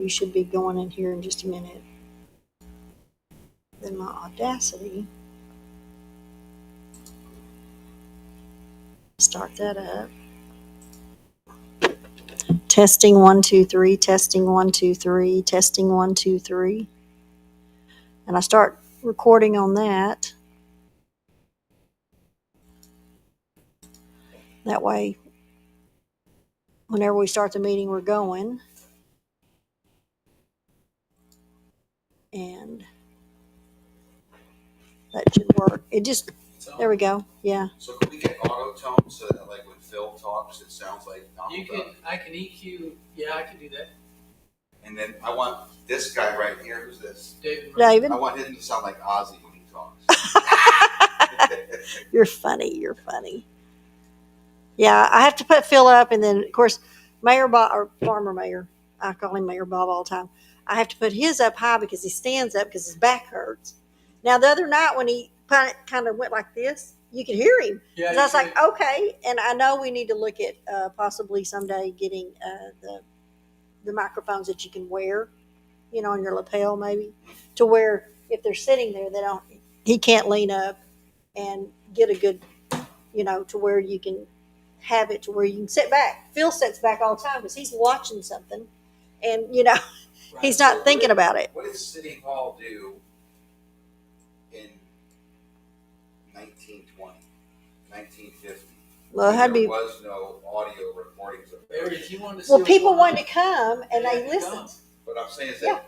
You should be going in here in just a minute. Then my Audacity. Start that up. Testing 1, 2, 3, testing 1, 2, 3, testing 1, 2, 3. And I start recording on that. That way, whenever we start the meeting, we're going. And that should work. It just, there we go. Yeah. So can we get auto tone so that like when Phil talks, it sounds like Donald Duck? I can EQ. Yeah, I can do that. And then I want this guy right here. Who's this? David. I want him to sound like Ozzy when he talks. You're funny. You're funny. Yeah, I have to put Phil up, and then of course, Mayor Bob or Farmer Mayor. I call him Mayor Bob all the time. I have to put his up high because he stands up because his back hurts. Now the other night when he kind of went like this, you could hear him. Yeah. So I was like, okay. And I know we need to look at possibly someday getting the microphones that you can wear, on your lapel maybe, to where if they're sitting there, he can't lean up and get a good, to where you can have it to where you can sit back. Phil sits back all the time because he's watching something, and Right. he's not thinking about it. What did City Hall do in 1920, 1950? Well, There was no audio recordings of If you wanted to see Well, what's people going wanted on, to come and they they had to listened. come. What I'm saying is that. Yeah.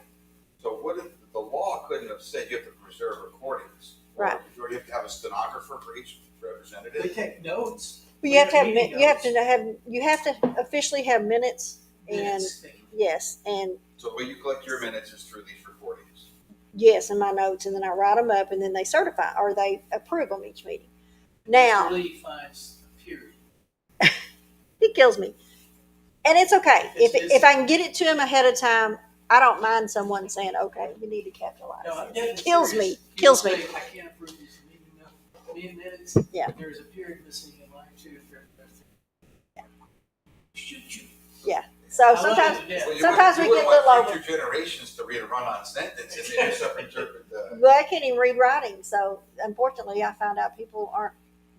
So what if the law couldn't have said you have to preserve recordings? Right. Or you have to have a stenographer for each representative. They take notes. But you have to have Meeting you have to officially have minutes and Minutes. yes, and So the way you collect your minutes is through these recordings. yes, and my notes, and then I write them up, and then they certify or they approve them each meeting. Now Mr. Lee finds a period. he kills me, and it's okay It's- if I can get it to him ahead of time. I don't mind someone saying, "Okay, you need to capitalize." No, It it's kills serious. me. He Kills will me. say, I can't approve these meeting minutes. Yeah. There's a period missing in line 2. Shoot you. So I love sometimes it to death. Well, you sometimes we wouldn't get a little want over. future generations to read a run-on sentence and they misinterpret the. Well, I can't even read writing, so unfortunately, I found out people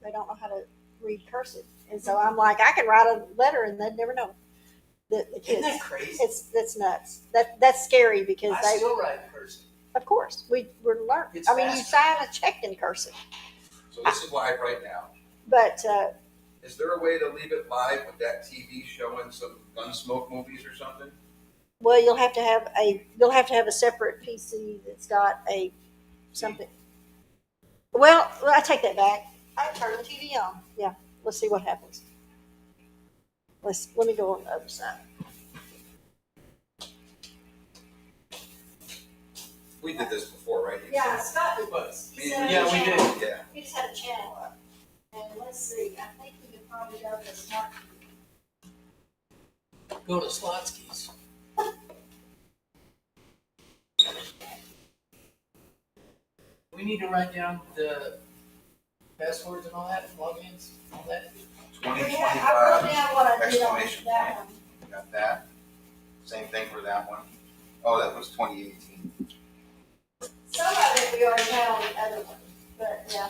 they don't know how to read cursive, and so I'm like, I can write a letter, and they'd never know. The Isn't kids, that crazy? that's nuts. That's scary because I still write in cursive. of course, we're learning. It's I mean, you faster. sign a check in cursive, So this is live right now. but Is there a way to leave it live with that TV showing some Gunsmoke movies or something? well, you'll have to have a separate PC that's got a something. Well, I take that back. I turn the TV on. Yeah, let's see what happens. Let me go on the other side. We did this before, right? Yeah, Scott did But this. yeah, we did. Yeah. He just had a channel up. And let's see, I think we could probably go to the smart. Go to Slotsky's. We need to write down the passwords and all that, logins, all that. 2025 I wrote down what I did on exclamation that point. one. Got that. Same thing for that one. Oh, that was 2018. Some of it we already had on the other one, but yeah.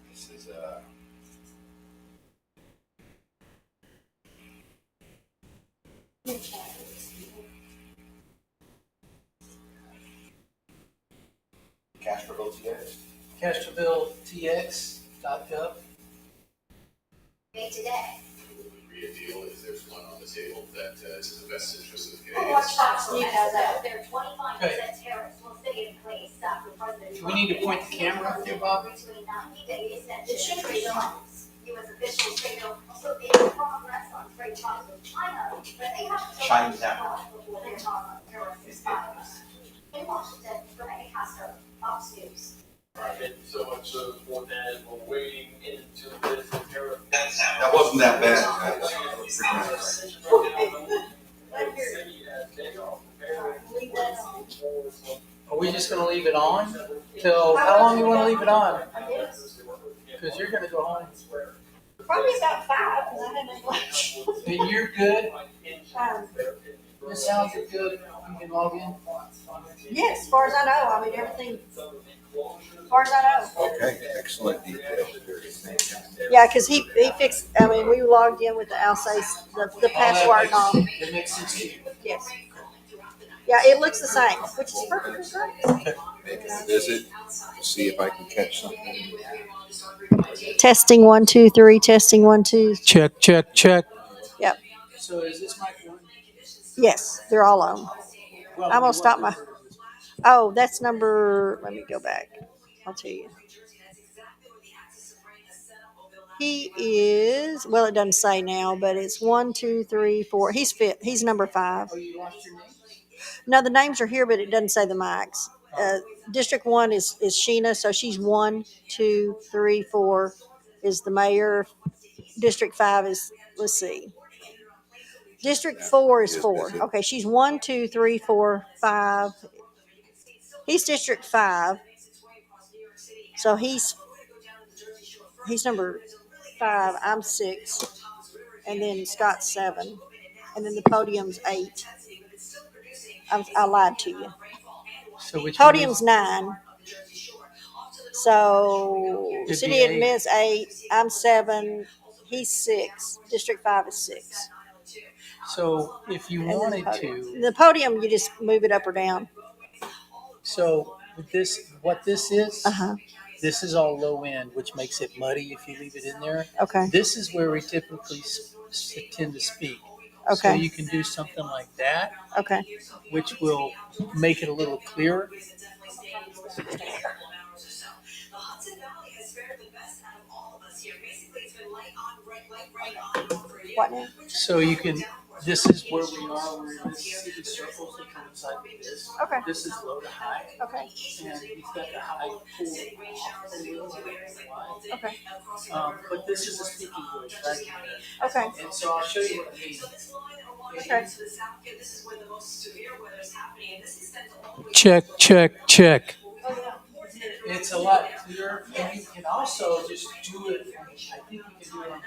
This is Castroville TX. CastroVilleTX.gov. Made today. Real deal is there's one on the table that is in the best interest of the Well, Canadians. watch Fox You News know has that. Their 25% tariffs will stay in place after President Do we need to point the camera up there, Bob? Between 90 days and It should be on. U.S. officials say they'll also make progress on trade talks with China, but they have to Chinatown. before their tariffs expire. In Washington, Renee Castro, Fox News. Right, so much for that, we're waiting into this tariff. That wasn't that bad, guys. Leave that on. Are we just gonna leave it on till, how long you wanna leave it on? I guess. Cause you're gonna go home. Probably about 5, because I had lunch. And you're good? Um, Miss Al, you're good? You can log in? yes, as far as I know. I mean, everything, as far as I know. Okay, excellent detail. Thank you. Yeah, because he fixed, I mean, we logged in with the Alsace, the password and all. That makes sense to you. Yes. Yeah, it looks the same, which is perfectly great. Making a visit, see if I can catch something. Testing 1, 2, 3. Testing 1, 2. Check, check, check. Yep. So is this mic on? Yes, they're all on. Well, I'm gonna stop my. Oh, that's number. Let me go back. I'll tell you. He is. Well, it doesn't say now, but it's 1, 2, 3, 4. He's fit. He's number 5. Oh, you lost your name? No, the names are here, but it doesn't say the mics. District 1 is Sheena, so she's 1, 2, 3, 4 is the mayor. District 5 is, let's see. District 4 is 4. Okay, she's 1, 2, 3, 4, 5. He's District 5. So he's number 5. I'm 6. And then Scott's 7. And then the podium's 8. I lied to you. So which one Podium's is? 9. So It'd city be 8. admins 8. I'm 7. He's 6. District 5 is 6. So if you And then wanted to, the podium, you just move it up or down. so with this, what this is, Uh-huh. this is all low end, which makes it muddy if you leave it in there. Okay. This is where we typically tend to speak. So Okay. you can do something like that, Okay. which will make it a little clearer. What now? So you can, this is where we are. We're in this city circles that coincide with this. Okay. This is low to high. Okay. And he's got the high pull off a little bit. Okay. But this is a speaking voice, right? Okay. And so I'll show you what I mean. Okay. Check, check, check. It's a lot clearer. And you can also just do it. I think you can do it on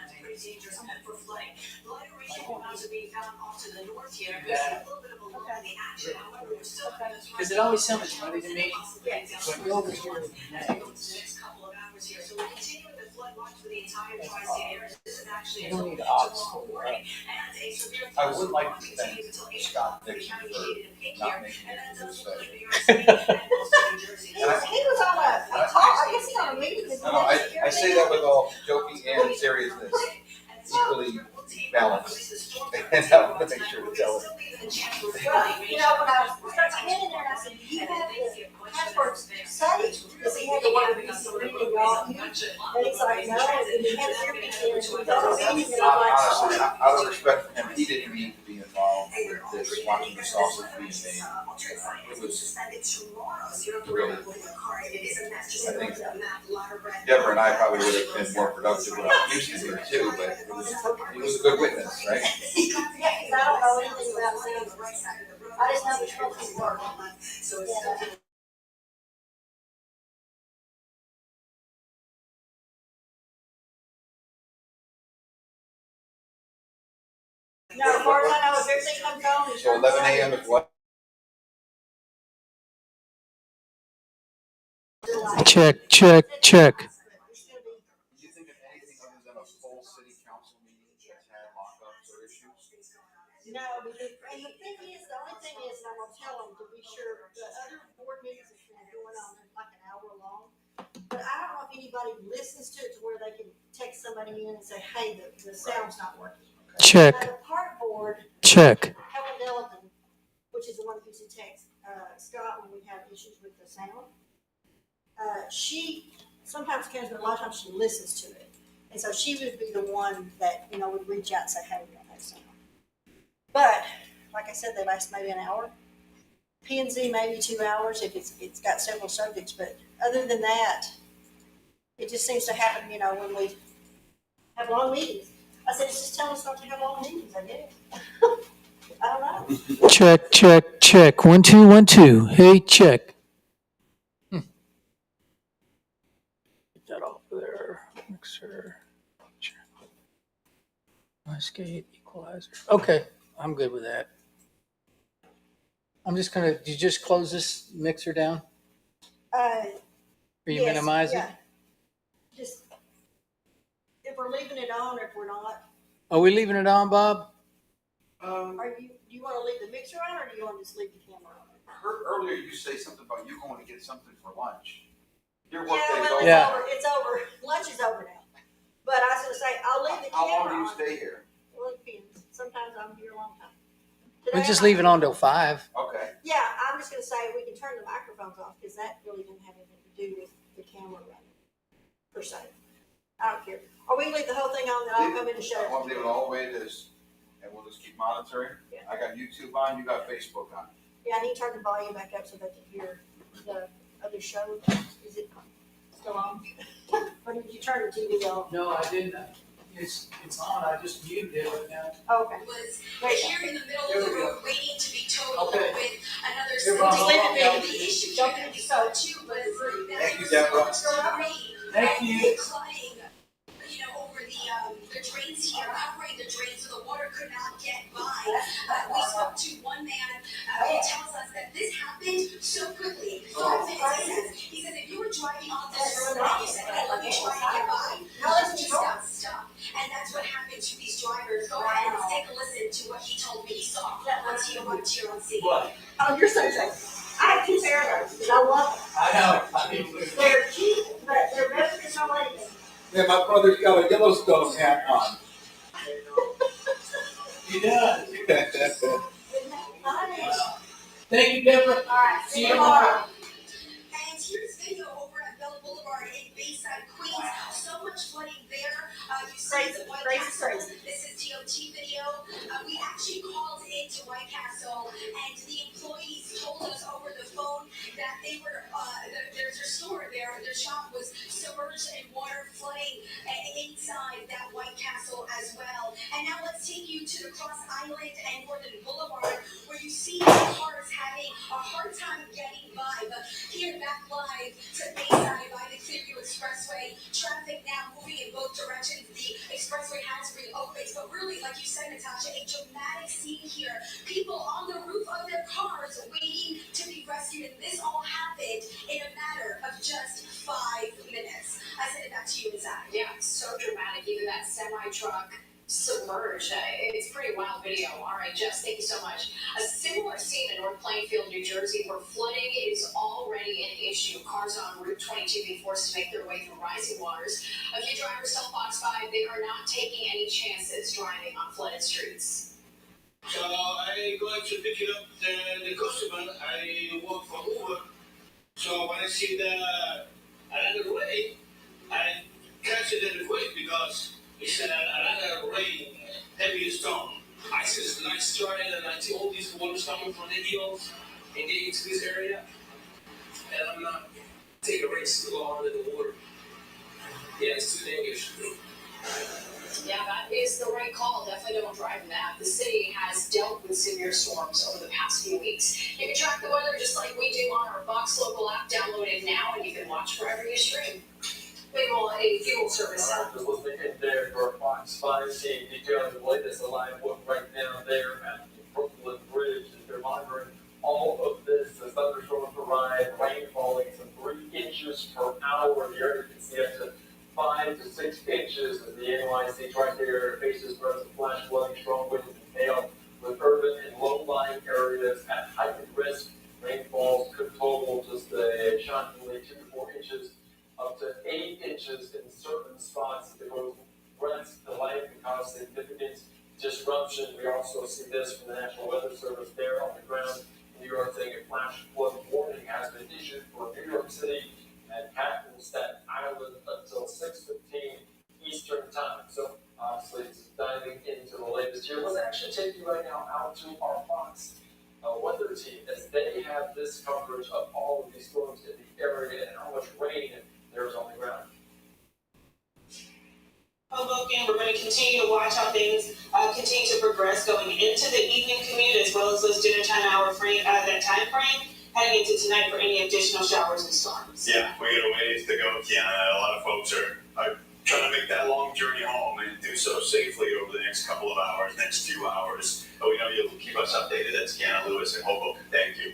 because it always sounded funny to me. But you over here you don't need aux. I would like to thank Scott Dixon for not making it to this session. He was on a talk. I guess he's on a meeting. No, I say that with all joking and seriousness, equally balanced. And I want to make sure to tell it. Well, you know, when I was getting in there, I said, "Do you have the passwords saved?" Because he had the one that he's reading all. And he's like, "No." And he had everything there. And we got a meeting, and I'm like, Honestly, out of respect for him, he didn't need to be involved with this, watching the sausage being made. It was really, I think Deborah and I probably would have been more productive without Houston here too, but he was a good witness, right? Yeah, because I don't know anything about sound. I just know the supposed to work. Yeah. No, as far as I know, if everything comes on, So 11 a.m. is what? check, check, check. Do you think of anything other than a full city council meeting that's had lockups or issues? No, but and the thing is, the only thing is, and I'm gonna tell them to be sure, the other board meetings have been going on like an hour long. But I don't know if anybody listens to it to where they can text somebody in and say, "Hey, the sound's not working." Check, Now, the park board, check. Helen Delavan, which is the one who used to text Scott when we have issues with the sound. She sometimes comes, but a lot of times she listens to it, and so she would be the one that would reach out and say, "Hey, we don't have sound." But like I said, they last maybe an hour. P and Z maybe 2 hours if it's got several subjects. But other than that, it just seems to happen. When we have long meetings. I said, it's just telling us not to have long meetings. I guess. I don't know. Check, check, check. 1, 2, 1, 2. Hey, check. Get that off there. Make sure. Cascade equalizer. Okay, I'm good with that. I'm just gonna, you just close this mixer down? Uh, Or you yes, minimize it? yeah. Just, if we're leaving it on or if we're not, Are we leaving it on, Bob? do you wanna leave the mixer on or do you wanna just leave the camera on? I heard earlier you say something about you going to get something for lunch. Your Yeah, work day's well, over. Yeah. it's over, lunch is over now. But I was gonna say, I'll leave the How camera long do you on. stay here? Well, it depends, sometimes I'm here a long time. We Today just I'm- leave it on till 5. Okay. Yeah, I'm just gonna say we can turn the microphones off, cause that really doesn't have anything to do with the camera running, per se. I don't care, or we can leave the whole thing on, then I'll come in and shut I want to it. leave it all the way it is, and we'll just keep monitoring. Yeah. I got YouTube on, you got Facebook on. Yeah, I need to turn the volume back up so they can hear the other show. Is it still on? Or did you turn the TV on? No, I didn't. It's on. I just muted it right now. Oh, okay. Was There you go. here in the middle of the road waiting to be totaled Okay. with another Here, city. Bob, Just leave it there. And the issue Don't here get that we so- saw too was that Thank you, there Deborah. was so much debris Thank you. flooding, over the drains here, covering the drains so the water could not get by. We spoke to one man who tells us that this happened so quickly. 5 minutes, he says, if you were driving on this road and you said, hey, let me try to get by, you just got stuck. And that's what happened to these drivers. Go ahead and take a listen to what he told me he saw once he went here on scene. What? Oh, you're so safe. I have 2 pair of those, because I love them. I know. They're cheap, but they're better than no anything. Yeah, my brother's got a Yellowstone hat on. He does. Isn't that nice? Thank you, Deborah. All right, See you tomorrow. And here's video over at Bell Boulevard in Bayside, Queens. So much flooding there. You see Crazy, the White crazy, Castle. crazy. This is DOT video. We actually called into White Castle, and the employees told us over the phone that they were their store there, their shop was submerged in water, flooding inside that White Castle as well. And now let's take you to the Cross Island and Northern Boulevard, where you see cars having a hard time getting by. But here back live to Bayside by the Clearview Expressway, traffic now moving in both directions. The expressway has reopened, but really, like you said, Natasha, a dramatic scene here. People on the roof of their cars waiting to be rescued, and this all happened in a matter of just 5 minutes. I send it back to you, Zach. Yeah, so dramatic. Even that semi-truck submerged. It's pretty wild video. All right, Jess, thank you so much. A similar scene in North Plainfield, New Jersey, where flooding is already an issue. Cars on Route 22 being forced to make their way through rising waters. A few drivers tell Fox 5 they are not taking any chances driving on flooded streets. So I going to pick it up the customer. I work for Uber. So when I see the another way, I catch it in the quick because it's another rain, heavy storm. I see this nice try and I see all these waters coming from the hills and getting into this area. And I'm not taking a risk to go under the water. Yeah, it's too dangerous. Yeah, that is the right call. Definitely don't drive in that. The city has dealt with severe storms over the past few weeks. You can track the weather just like we do on our Fox Local app. Download it now and you can watch wherever you stream. Meanwhile, a fuel service I was listening in there for Fox 5 seeing detailing the latest alive look right down there at the Brooklyn Bridge. They're monitoring all of this. The thunderstorms arrive, rain falling some 3 inches per hour here. You can see up to 5 to 6 inches as the NYC tri-area faces threats of flash flooding, strong winds and hail, with urban and low-lying areas at heightened risk. Rainfalls could total just a shockingly 2 to 4 inches, up to 8 inches in certain spots. The threats to life can cause significant disruption. We also see this from the National Weather Service there on the ground in New York, saying a flash flood warning has been issued for New York City, Manhattan, Staten Island until 6:15 Eastern Time. So obviously, it's diving into the latest here. Let's actually take you right now out to our Fox weather team as they have this coverage of all of these storms in the area and how much rain there is on the ground. Hoboken, we're going to continue to watch how things continue to progress going into the evening commute as well as those dinner time hour frame, that time frame, heading into tonight for any additional showers and storms. Yeah, we got a ways to go, Kiana. A lot of folks are trying to make that long journey home and do so safely over the next next couple of hours, next few hours. We know you'll keep us updated. That's Kiana Lewis in Hoboken. Thank you.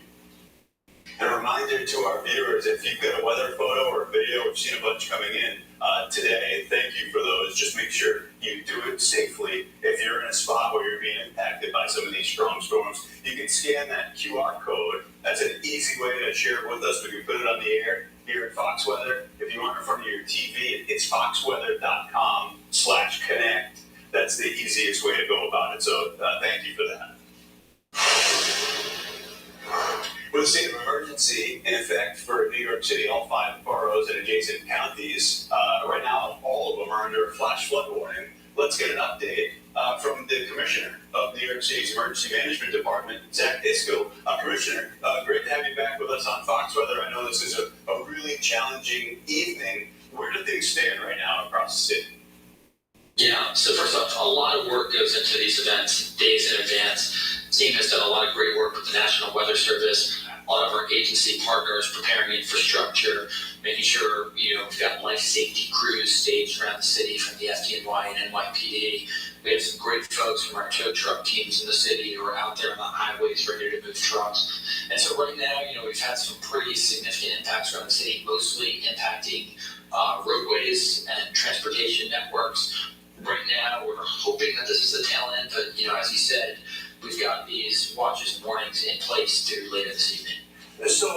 And a reminder to our viewers, if you've got a weather photo or a video, we've seen a bunch coming in today. Thank you for those. Just make sure you do it safely. If you're in a spot where you're being impacted by some of these strong storms, you can scan that QR code. That's an easy way to share it with us. We can put it on the air here at Fox Weather. If you aren't in front of your TV, it's foxweather.com/connect. That's the easiest way to go about it. So thank you for that. With a state of emergency in effect for New York City, all 5 boroughs and adjacent counties, right now all of them are under a flash flood warning. Let's get an update from the Commissioner of New York City's Emergency Management Department, Zach Isco. Commissioner, great to have you back with us on Fox Weather. I know this is a really challenging evening. Where do things stand right now across the city? Yeah, so first off, a lot of work goes into these events days in advance. Team has done a lot of great work with the National Weather Service, a lot of our agency partners preparing infrastructure, making sure we've got life safety crews staged around the city from the FDNY and NYPD. We have some great folks from our tow truck teams in the city who are out there on the highways ready to move trucks. And so right now, we've had some pretty significant impacts around the city, mostly impacting roadways and transportation networks. Right now, we're hoping that this is the tail end, but as you said, we've got these watches and warnings in place through later this evening. So,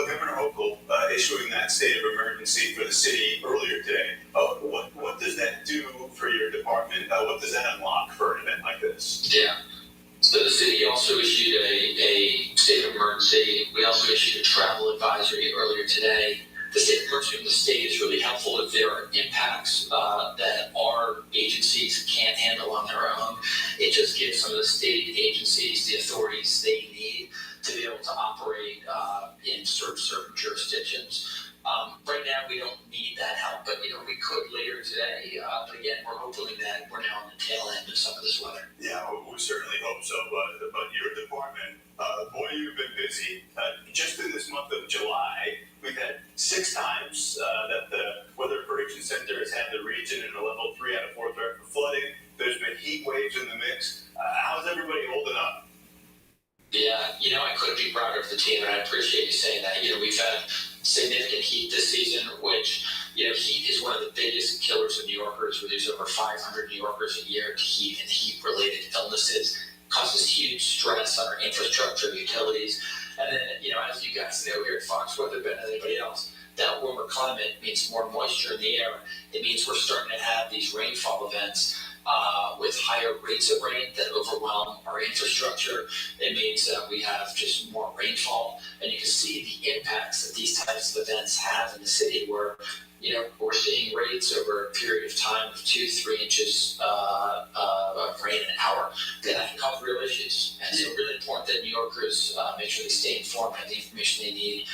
Governor Hochul issuing that state of emergency for the city earlier today. What does that do for your department? What does that unlock for an event like this? Yeah. So the city also issued a state of emergency. We also issued a travel advisory earlier today. The state of emergency from the state is really helpful if there are impacts that our agencies can't handle on their own. It just gives some of the state agencies the authorities they need to be able to operate in certain jurisdictions. Right now, we don't need that help, but we could later today. But again, we're hoping that we're now on the tail end of some of this weather. Yeah, we certainly hope so. But your department, boy, you've been busy. Just in this month of July, we've had 6 times that the Weather Prediction Center has had the region in a level 3 out of 4 threat for flooding. There's been heat waves in the mix. How's everybody holding up? Yeah, I couldn't be prouder of the team, and I appreciate you saying that. We've had significant heat this season, which, heat is one of the biggest killers of New Yorkers. We lose over 500 New Yorkers a year to heat and heat-related illnesses. Causes huge stress on our infrastructure, utilities. And then, as you guys know here at Fox Weather better than anybody else, that warmer climate means more moisture in the air. It means we're starting to have these rainfall events with higher rates of rain that overwhelm our infrastructure. It means that we have just more rainfall, and you can see the impacts that these types of events have in the city where, we're seeing rates over a period of time of 2-3 inches of rain an hour. And that can cause real issues. And so really important that New Yorkers make sure they stay informed, have the information they need,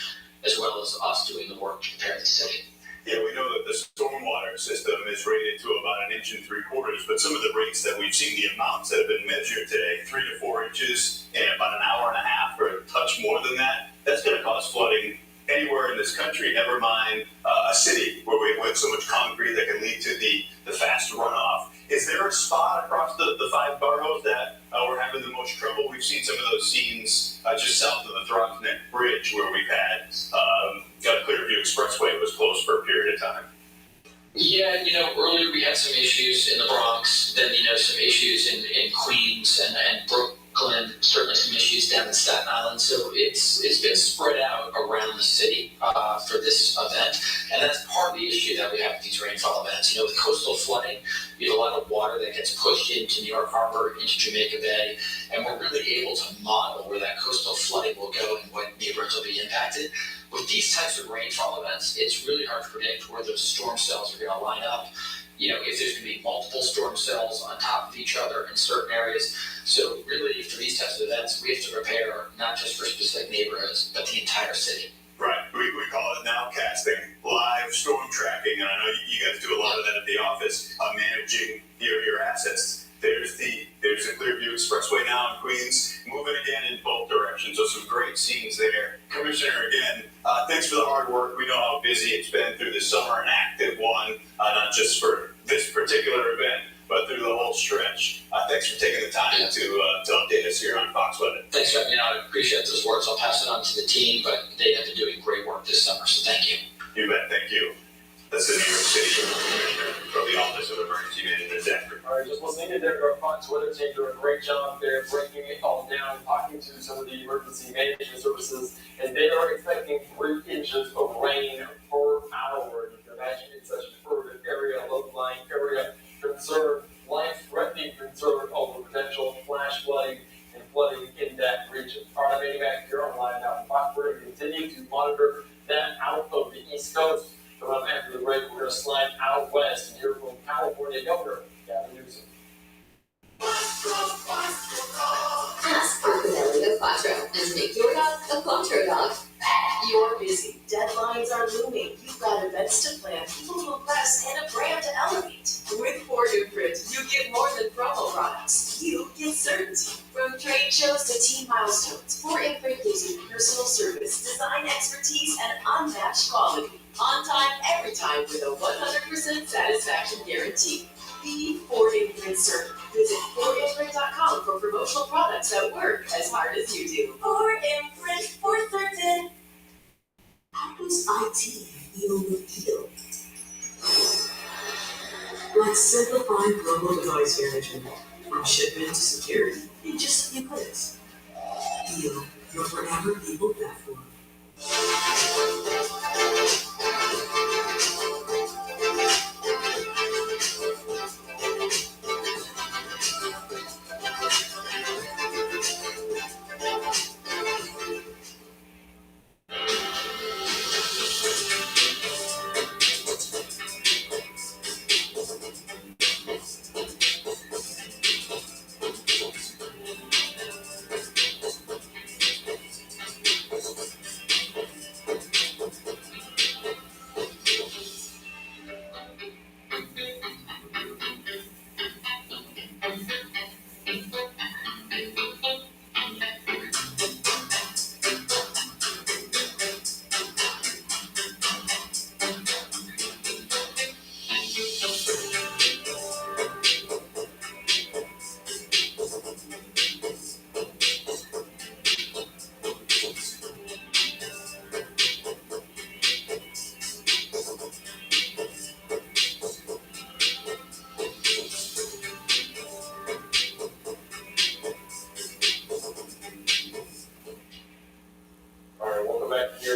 as well as us doing the work to prepare the city. Yeah, we know that the stormwater system is rated to about 1 3/4 inches, but some of the rates that we've seen, the amounts that have been measured today, 3 to 4 inches in about an hour and a half or a touch more than that, that's going to cause flooding anywhere in this country, never mind a city where we have so much concrete that can lead to the fast runoff. Is there a spot across the 5 boroughs that we're having the most trouble? We've seen some of those scenes just south of the Throgs Neck Bridge where we've had Clearview Expressway was closed for a period of time. Yeah, earlier we had some issues in the Bronx, then, some issues in Queens and Brooklyn, certainly some issues down in Staten Island. So it's been spread out around the city for this event. And that's part of the issue that we have with these rainfall events. With coastal flooding, you have a lot of water that gets pushed into New York Harbor, into Jamaica Bay, and we're really able to model where that coastal flooding will go and what neighborhoods will be impacted. With these types of rainfall events, it's really hard to predict where those storm cells are going to line up. If there's going to be multiple storm cells on top of each other in certain areas. So really, for these types of events, we have to prepare not just for specific neighborhoods, but the entire city. Right. We call it nowcasting, live storm tracking, and I know you guys do a lot of that at the office, managing your assets. There's the Clearview Expressway now in Queens, moving again in both directions. So some great scenes there. Commissioner, again, thanks for the hard work. We know how busy it's been through the summer, an active one, not just for this particular event, but through the whole stretch. Thanks for taking the time to update us here on Fox Weather. Thanks for having me on. I appreciate those words. I'll pass it on to the team, but they have been doing great work this summer, so thank you. You bet, thank you. That's the New York City Commissioner for the Office of Emergency Management Director. All right, just listening to their Fox Weather team doing a great job there, breaking it all down, talking to some of the emergency management services, and they are expecting 3 inches of rain per hour. You can imagine it's such an urban area, low-lying area, concern, life-threatening concern over potential flash flooding and flooding in that region. All right, I'm back here on Line Out Fox. We're going to continue to monitor that out of the East Coast. Coming up after the break, we're going to slide out west and hear from California Governor Gavin Newsom. Ask for Fidelio Quattro and make your dog a Quattro dog. You're busy. Deadlines are looming. You've got events to plan, people to impress, and a brand to elevate. With Ford Imprint, you get more than promo products. You get certainty. From trade shows to team milestones, Ford Imprint gives you personal service, design expertise, and unmatched quality. On time, every time, with a 100% satisfaction guarantee. Be Ford Imprint certain. Visit FordImprint.com for promotional products that work as hard as you do. Ford Imprint for certain. How does IT feel the field? Like simplifying global device management from shipment to security in just a few clicks. Feel your forever people platform.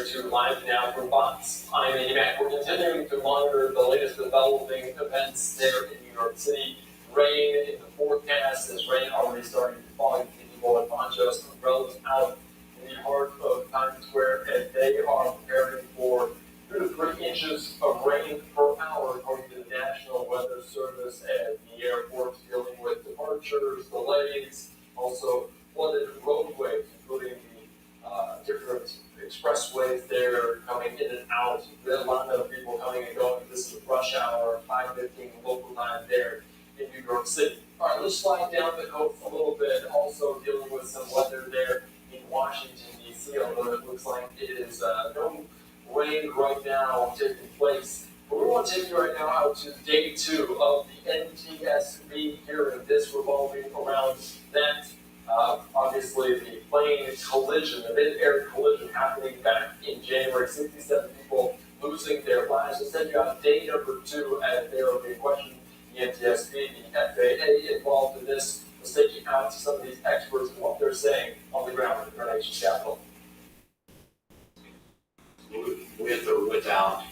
To live now from Fox. I'm Andy Mack. We're continuing to monitor the latest developing events there in New York City. Rain in the forecast, as rain already starting to fall. You can people at ponchos, umbrellas out in the heart of Times Square, and they are preparing for 2 to 3 inches of rain per hour, according to the National Weather Service, and the airport's dealing with departures, delays, also flooded roadways, including the different expressways there coming in and out. There's a lot of people coming and going. This is rush hour, 5:15 local time there in New York City. All right, let's slide down the coast a little bit. Also dealing with some weather there in Washington, D.C., although it looks like it is no rain right now taking place. But we want to take you right now out to day 2 of the NTSB hearing. This revolving around that. Obviously, the plane collision, the mid-air collision happening back in January, 67 people losing their lives. Let's take you out day number 2, and there will be a question. The NTSB, the FAA involved in this. Let's take you out to some of these experts and what they're saying on the ground in our nation's capital. With or without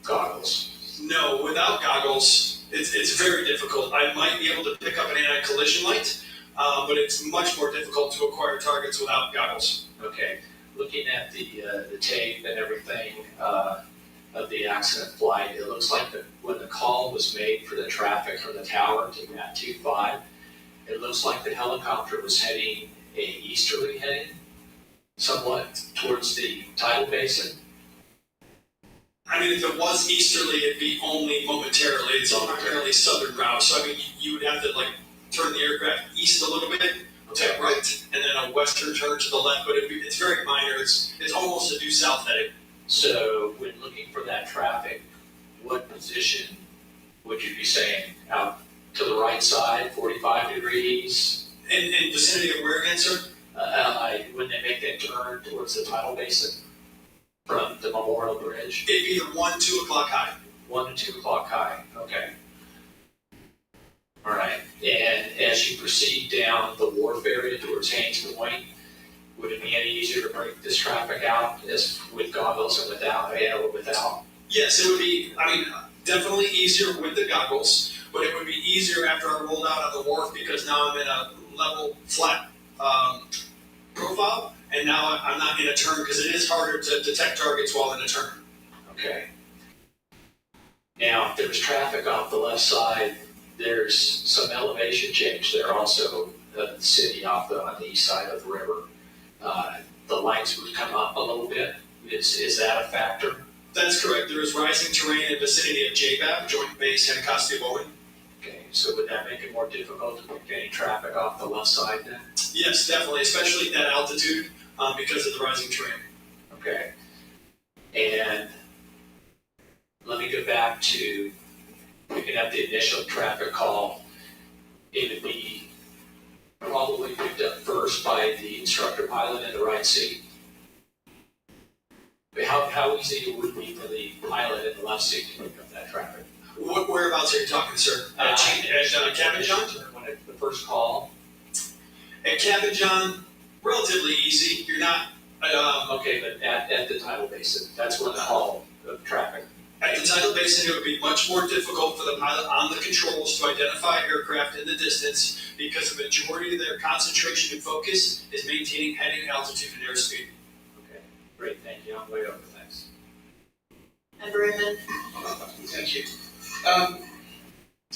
goggles? No, without goggles, it's very difficult. I might be able to pick up an anti-collision light, but it's much more difficult to acquire targets without goggles. Okay, looking at the tape and everything of the accident flight, it looks like when the call was made for the traffic from the tower to Mat 25, it looks like the helicopter was heading a easterly heading, somewhat towards the tidal basin. I mean, if it was easterly, it'd be only momentarily. It's a primarily southern route, so I mean, you would have to turn the aircraft east a little bit, to right, and then a western turn to the left. But it's very minor. It's almost a due south heading. So, when looking for that traffic, what position would you be saying out to the right side, 45 degrees. In vicinity of where again, sir? When they make that turn towards the tidal basin from the Memorial Bridge. It'd be the 1, 2 o'clock high. 1 to 2 o'clock high, okay. All right, and as you proceed down the wharf area towards Haynes Point, would it be any easier to break this traffic out as with goggles and without, or without? Yes, it would be, definitely easier with the goggles, but it would be easier after I rolled out on the wharf because now I'm in a level, flat profile, and now I'm not in a turn because it is harder to detect targets while in a turn. Okay. Now, if there's traffic off the left side, there's some elevation change there also, the city on the east side of the river. The lights would come up a little bit. Is that a factor? That's correct. There is rising terrain in the vicinity of JBAB, Joint Base Anacostia Bowen. Okay, so would that make it more difficult to get any traffic off the left side then? Yes, definitely, especially at that altitude because of the rising terrain. Okay. And let me go back to picking up the initial traffic call. It would be probably picked up first by the instructor pilot in the right seat. But how easy it would be for the pilot in the left seat to pick up that traffic? Whereabouts are you talking, sir? At Cabin John? When the first call? At Cabin John, relatively easy. You're not. Okay, but at the tidal basin, that's where the call of traffic. At the tidal basin, it would be much more difficult for the pilot on the controls to identify aircraft in the distance because the majority of their concentration and focus is maintaining heading altitude and airspeed. Okay, great, thank you. I'm way over, thanks. Member Inman? Thank you. I'm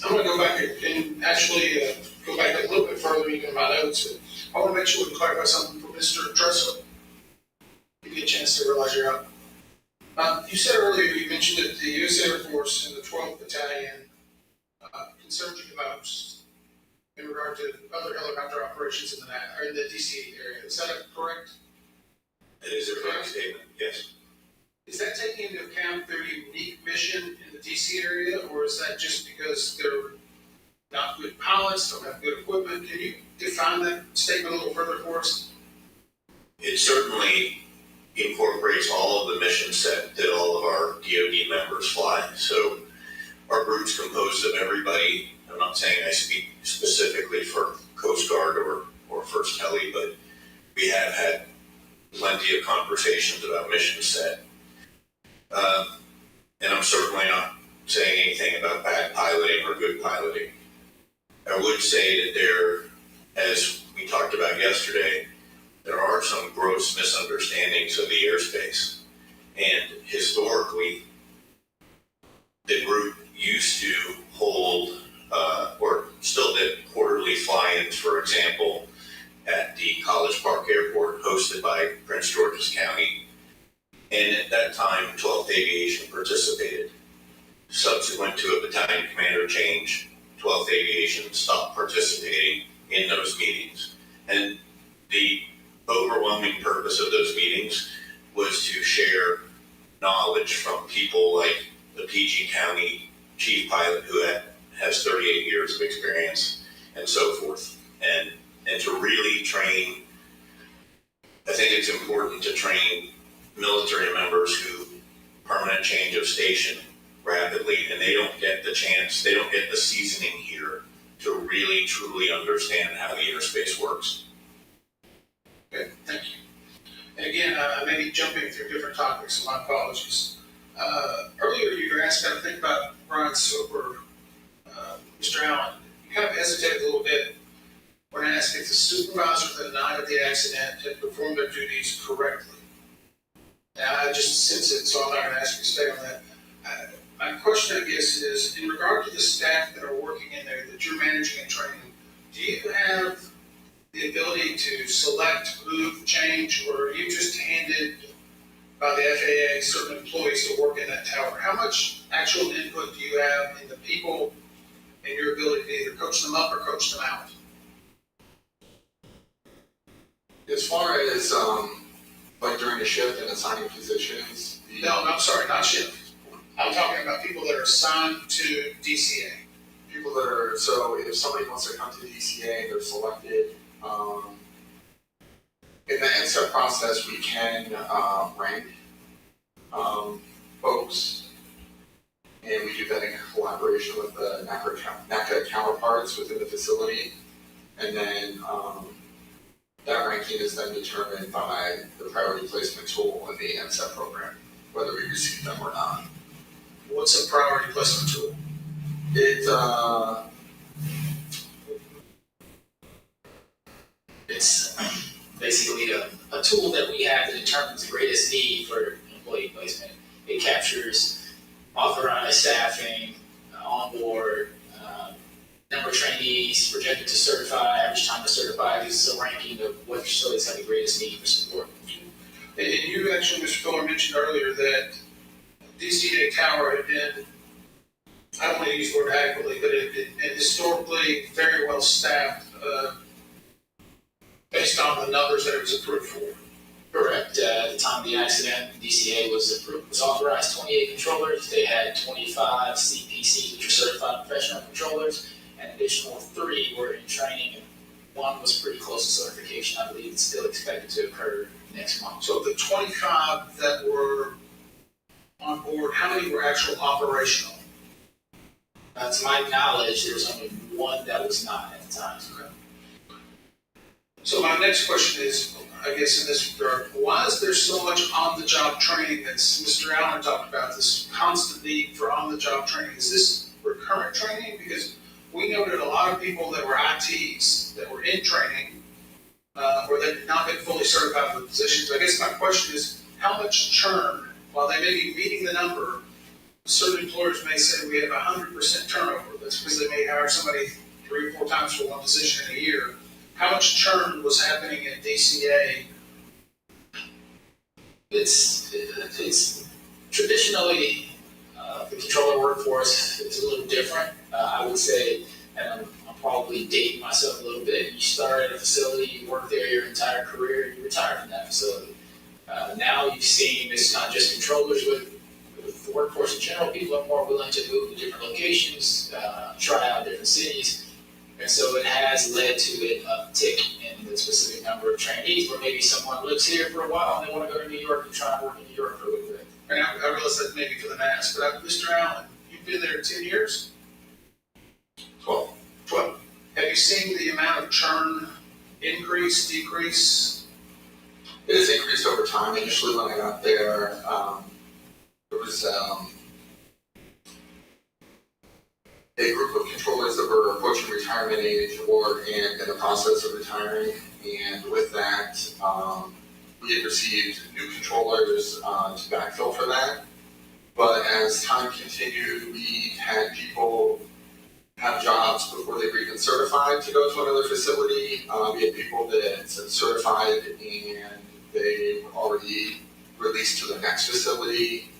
going to go back and actually go back a little bit further in my notes. I want to make sure we clarify something for Mr. Dressel. You get a chance to realize you're up. You said earlier, you mentioned that the U.S. Air Force and the 12th Battalion concerned you the most in regard to other helicopter operations in the DC area. Is that correct? It is a correct statement, yes. Is that taking into account their unique mission in the DC area, or is that just because they're not good pilots, don't have good equipment? Can you define that statement a little further for us? It certainly incorporates all of the mission set that all of our DoD members fly. So our group's composed of everybody. I'm not saying I speak specifically for Coast Guard or First Heli, but we have had plenty of conversations about mission set. And I'm certainly not saying anything about bad piloting or good piloting. I would say that there, as we talked about yesterday, there are some gross misunderstandings of the airspace. And historically, the group used to hold, or still did, quarterly fly-ins, for example, at the College Park Airport, hosted by Prince George's County. And at that time, 12th Aviation participated. Subsequent to a battalion commander change, 12th Aviation stopped participating in those meetings. And the overwhelming purpose of those meetings was to share knowledge from people like the PG County chief pilot who has 38 years of experience and so forth. And to really train, I think it's important to train military members who permanent change of station rapidly, and they don't get the chance, they don't get the seasoning here to really truly understand how the airspace works. Okay, thank you. And again, I may be jumping through different topics, so my apologies. Earlier you were asked how to think about Brian Soper, Mr. Allen. You kind of hesitated a little bit when I asked if the supervisor the night of the accident had performed their duties correctly. Now, I just sense it, so I'm not going to ask you to stay on that. My question, I guess, is in regard to the staff that are working in there that you're managing and training, do you have the ability to select, move, change, or are you just handed by the FAA certain employees to work in that tower? How much actual input do you have in the people and your ability to either coach them up or coach them out? As far as like during a shift and assigning positions? No, I'm sorry, not shift. I'm talking about people that are assigned to DCA. people that are, so if somebody wants to come to DCA and they're selected, in the NSEP process, we can rank folks, and we do that in collaboration with the NACA counterparts within the facility. And then that ranking is then determined by the priority placement tool in the NSEP program, whether we receive them or not. What's a priority placement tool? It's basically a tool that we have that determines the greatest need for employee placement. It captures authorized staffing, on board, number of trainees, projected to certify, average time to certify. This is a ranking of what facilities have the greatest need for support. And you actually, Mr. Fuller, mentioned earlier that DCA Tower had been, I don't want to use the word adequately, but it historically very well staffed based on the numbers that it was approved for. Correct. At the time of the accident, DCA was authorized 28 controllers. They had 25 CPCs, which are certified professional controllers. An additional 3 were in training, and 1 was pretty close to certification. I believe it's still expected to occur next month. So the 25 that were on board, how many were actual operational? To my knowledge, there was only 1 that was not at the time. Okay. So my next question is, I guess in this regard, why is there so much on-the-job training that Mr. Allen talked about, this constant need for on-the-job training? Is this recurrent training? Because we noted a lot of people that were ITs that were in training or that had not been fully certified for the positions. I guess my question is, how much churn, while they may be meeting the number, certain employers may say we have 100% turnover. That's because they may hire somebody 3 or 4 times for one position in a year. How much churn was happening at DCA? It's traditionally the controller workforce is a little different. I would say, and I'm probably dating myself a little bit. You start at a facility, you work there your entire career, you retire from that facility. Now you've seen it's not just controllers with the workforce in general. People are more willing to move to different locations, try out different cities. And so it has led to an uptick in the specific number of trainees, where maybe someone lives here for a while and they want to go to New York and try and work in New York for a little bit. And I realize that maybe for the mass, but Mr. Allen, you've been there 10 years? 12. Have you seen the amount of churn increase, decrease? It has increased over time. Initially when I got there, there was a group of controllers that were approaching retirement age or in the process of retiring, and with that, we had received new controllers to backfill for that. But as time continued, we had people have jobs before they were even certified to go to another facility. We had people that certified and they were already released to the next facility.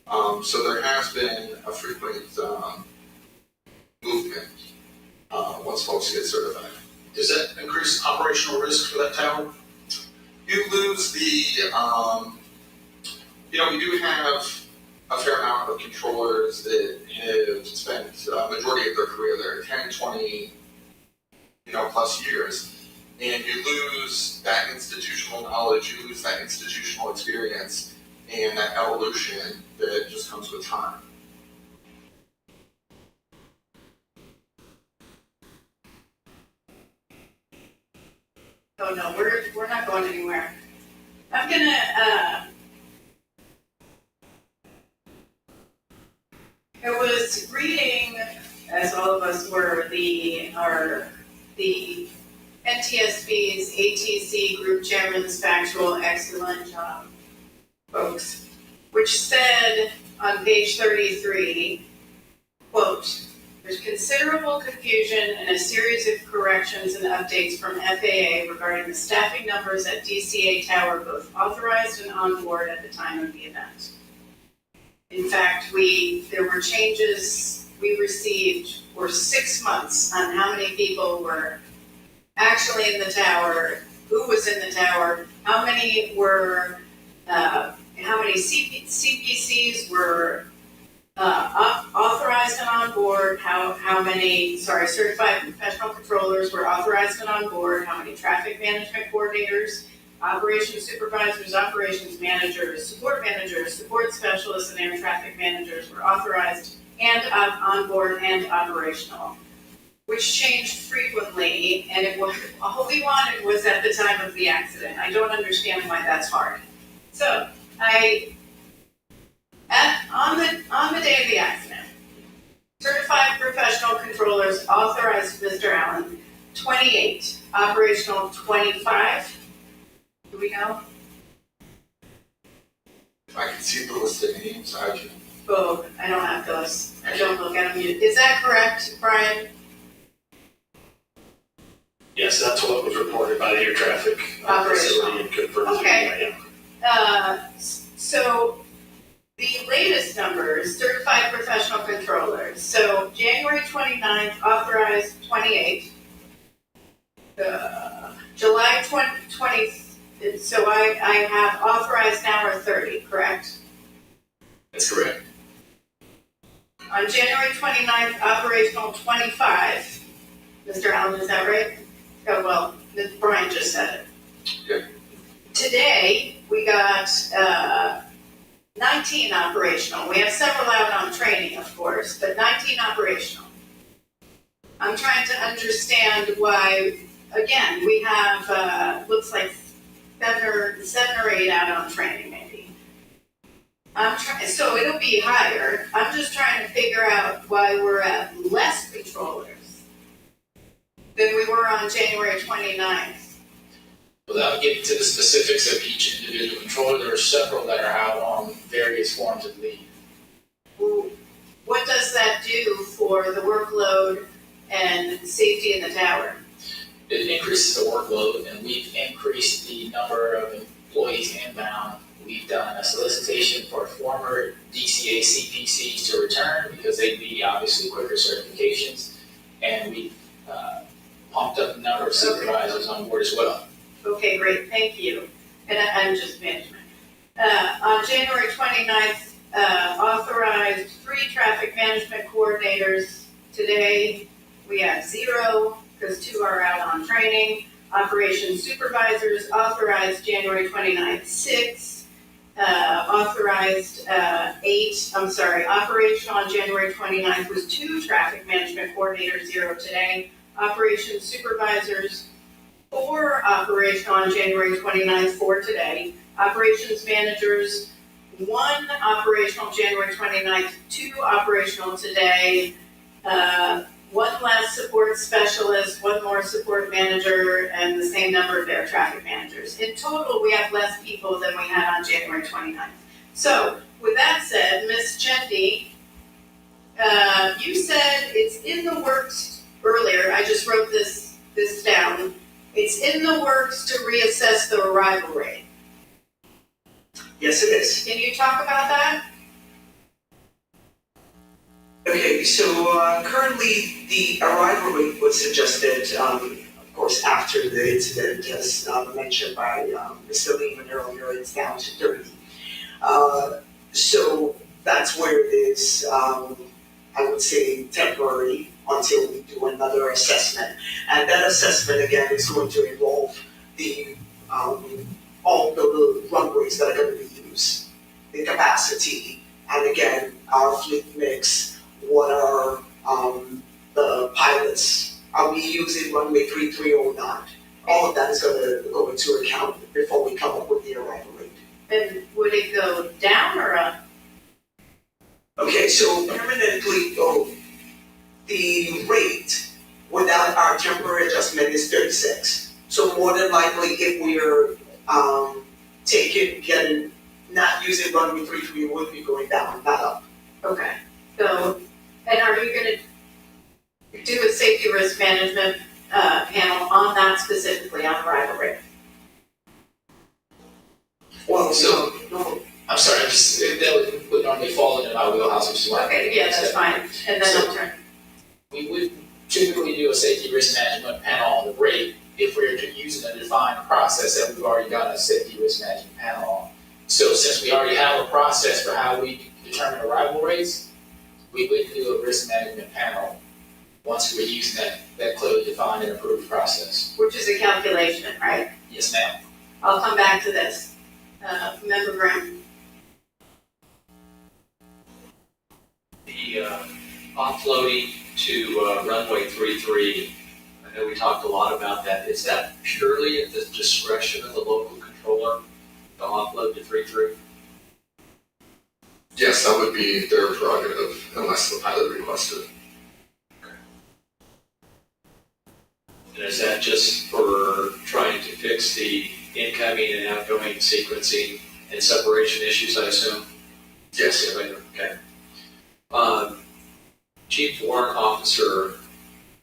So there has been a frequent movement once folks get certified. Does that increase operational risk for that tower? You lose the, we do have a fair amount of controllers that have spent a majority of their career there, 10, 20, plus years. And you lose that institutional knowledge, you lose that institutional experience, and that evolution that just comes with time. Oh no, we're not going anywhere. I'm gonna, I was reading, as all of us were, the NTSB's ATC Group Chairman's Factual Excellent Job, folks, which said on page 33, quote, "There's considerable confusion and a series of corrections and updates from FAA regarding the staffing numbers at DCA Tower, both authorized and on board at the time of the event. In fact, there were changes we received for 6 months on how many people were actually in the tower, who was in the tower, how many CPCs were Authorized and on board, how many, certified professional controllers were authorized and on board, how many traffic management coordinators, operations supervisors, operations managers, support specialists, and air traffic managers were authorized and on board and operational, which changed frequently, and all we wanted was at the time of the accident. I don't understand why that's hard. So, on the day of the accident, certified professional controllers authorized Mr. Allen, 28, operational 25. Do we know? If I can see the list of names, I can. Oh, I don't have those. I don't look at them. Is that correct, Brian? Yes, that's what was reported by the air traffic facility and confirmed. Okay. So the latest numbers, certified professional controllers. So January 29th, authorized 28. July 20, so I have authorized now are 30, correct? That's correct. On January 29th, operational 25. Mr. Allen, is that right? Oh, well, Brian just said it. Yeah. Today, we got 19 operational. We have several out on training, of course, but 19 operational. I'm trying to understand why, again, we have, looks like seven or eight out on training, maybe. So it'll be higher. I'm just trying to figure out why we're at less controllers than we were on January 29th. Without getting to the specifics of each individual controller, there are several that are out on various forms of leave. What does that do for the workload and safety in the tower? It increases the workload, and we've increased the number of employees inbound. We've done a solicitation for former DCA CPCs to return because they'd be obviously quicker certifications, and we've pumped up the number of supervisors on board as well. Okay, great, thank you. And I'm just management. On January 29th, authorized 3 traffic management coordinators. Today, we have 0, because 2 are out on training. Operations supervisors, authorized January 29th, 6. Authorized 8, operational on January 29th was 2 traffic management coordinators, 0 today. Operations supervisors, 4 operational on January 29th, 4 today. Operations managers, 1 operational January 29th, 2 operational today. 1 less support specialist, 1 more support manager, and the same number of air traffic managers. In total, we have less people than we had on January 29th. So, with that said, Ms. Chendi, you said it's in the works earlier. I just wrote this down. It's in the works to reassess the arrival rate. Yes, it is. Can you talk about that? Okay, so currently the arrival rate was suggested, of course, after the incident, as mentioned by Mr. Lehman earlier, it's down to 30. So that's where it is, I would say, temporary until we do another assessment. And that assessment, again, is going to involve the all the runways that are going to be used, the capacity, and again, our fleet mix. What are the pilots? Are we using runway 33 or not? All of that is going to go into account before we come up with the arrival rate. And would it go down or up? Okay, so permanently, the rate without our temporary adjustment is 36. So more than likely, if we're not using runway 33, it would be going down, not up. Okay. So, and are you going to do a safety risk management panel on that specifically, on arrival rate? Well, So, I'm sorry, that would normally fall into my wheelhouse, which is why. Okay, yeah, that's fine. And then I'll turn. We would typically do a safety risk management panel on the rate if we're using a defined process that we've already done a safety risk management panel on. So since we already have a process for how we determine arrival rates, we wouldn't do a risk management panel once we're using that clearly defined and approved process. Which is a calculation, right? Yes, ma'am. I'll come back to this. Member Graham? The offloading to runway 33, I know we talked a lot about that. Is that purely at the discretion of the local controller to offload to 33? Yes, that would be their prerogative unless the pilot requested. And is that just for trying to fix the incoming and outgoing sequencing and separation issues, I assume? Yes. Okay. Chief Warrant Officer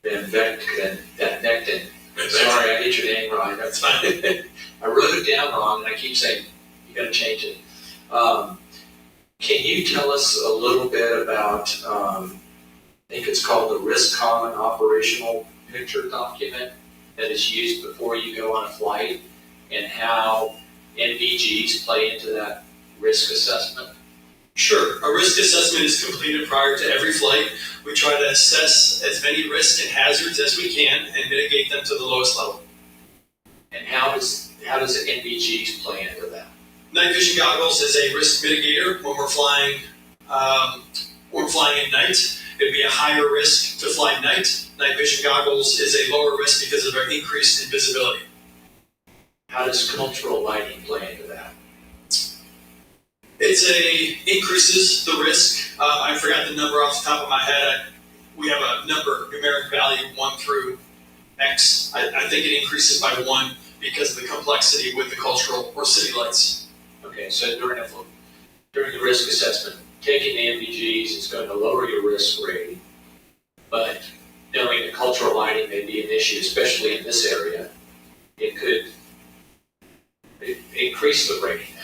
Van Vechten. Sorry, I get your name wrong. That's fine. I wrote it down wrong, and I keep saying you got to change it. Can you tell us a little bit about? I think it's called the Risk Common Operational Picture document that is used before you go on a flight, and how NVGs play into that risk assessment? Sure. A risk assessment is completed prior to every flight. We try to assess as many risks and hazards as we can and mitigate them to the lowest level. And how does the NVGs play into that? Night vision goggles is a risk mitigator when we're flying. At night, it'd be a higher risk to fly night. Night vision goggles is a lower risk because of their increased invisibility. How does cultural lighting play into that? Increases the risk. I forgot the number off the top of my head. We have a numeric value 1 through X. I think it increases by 1 because of the complexity with the cultural or city lights. Okay, so during the risk assessment, taking the NVGs is going to lower your risk rating, but knowing that cultural lighting may be an issue, especially in this area, it could increase the rating.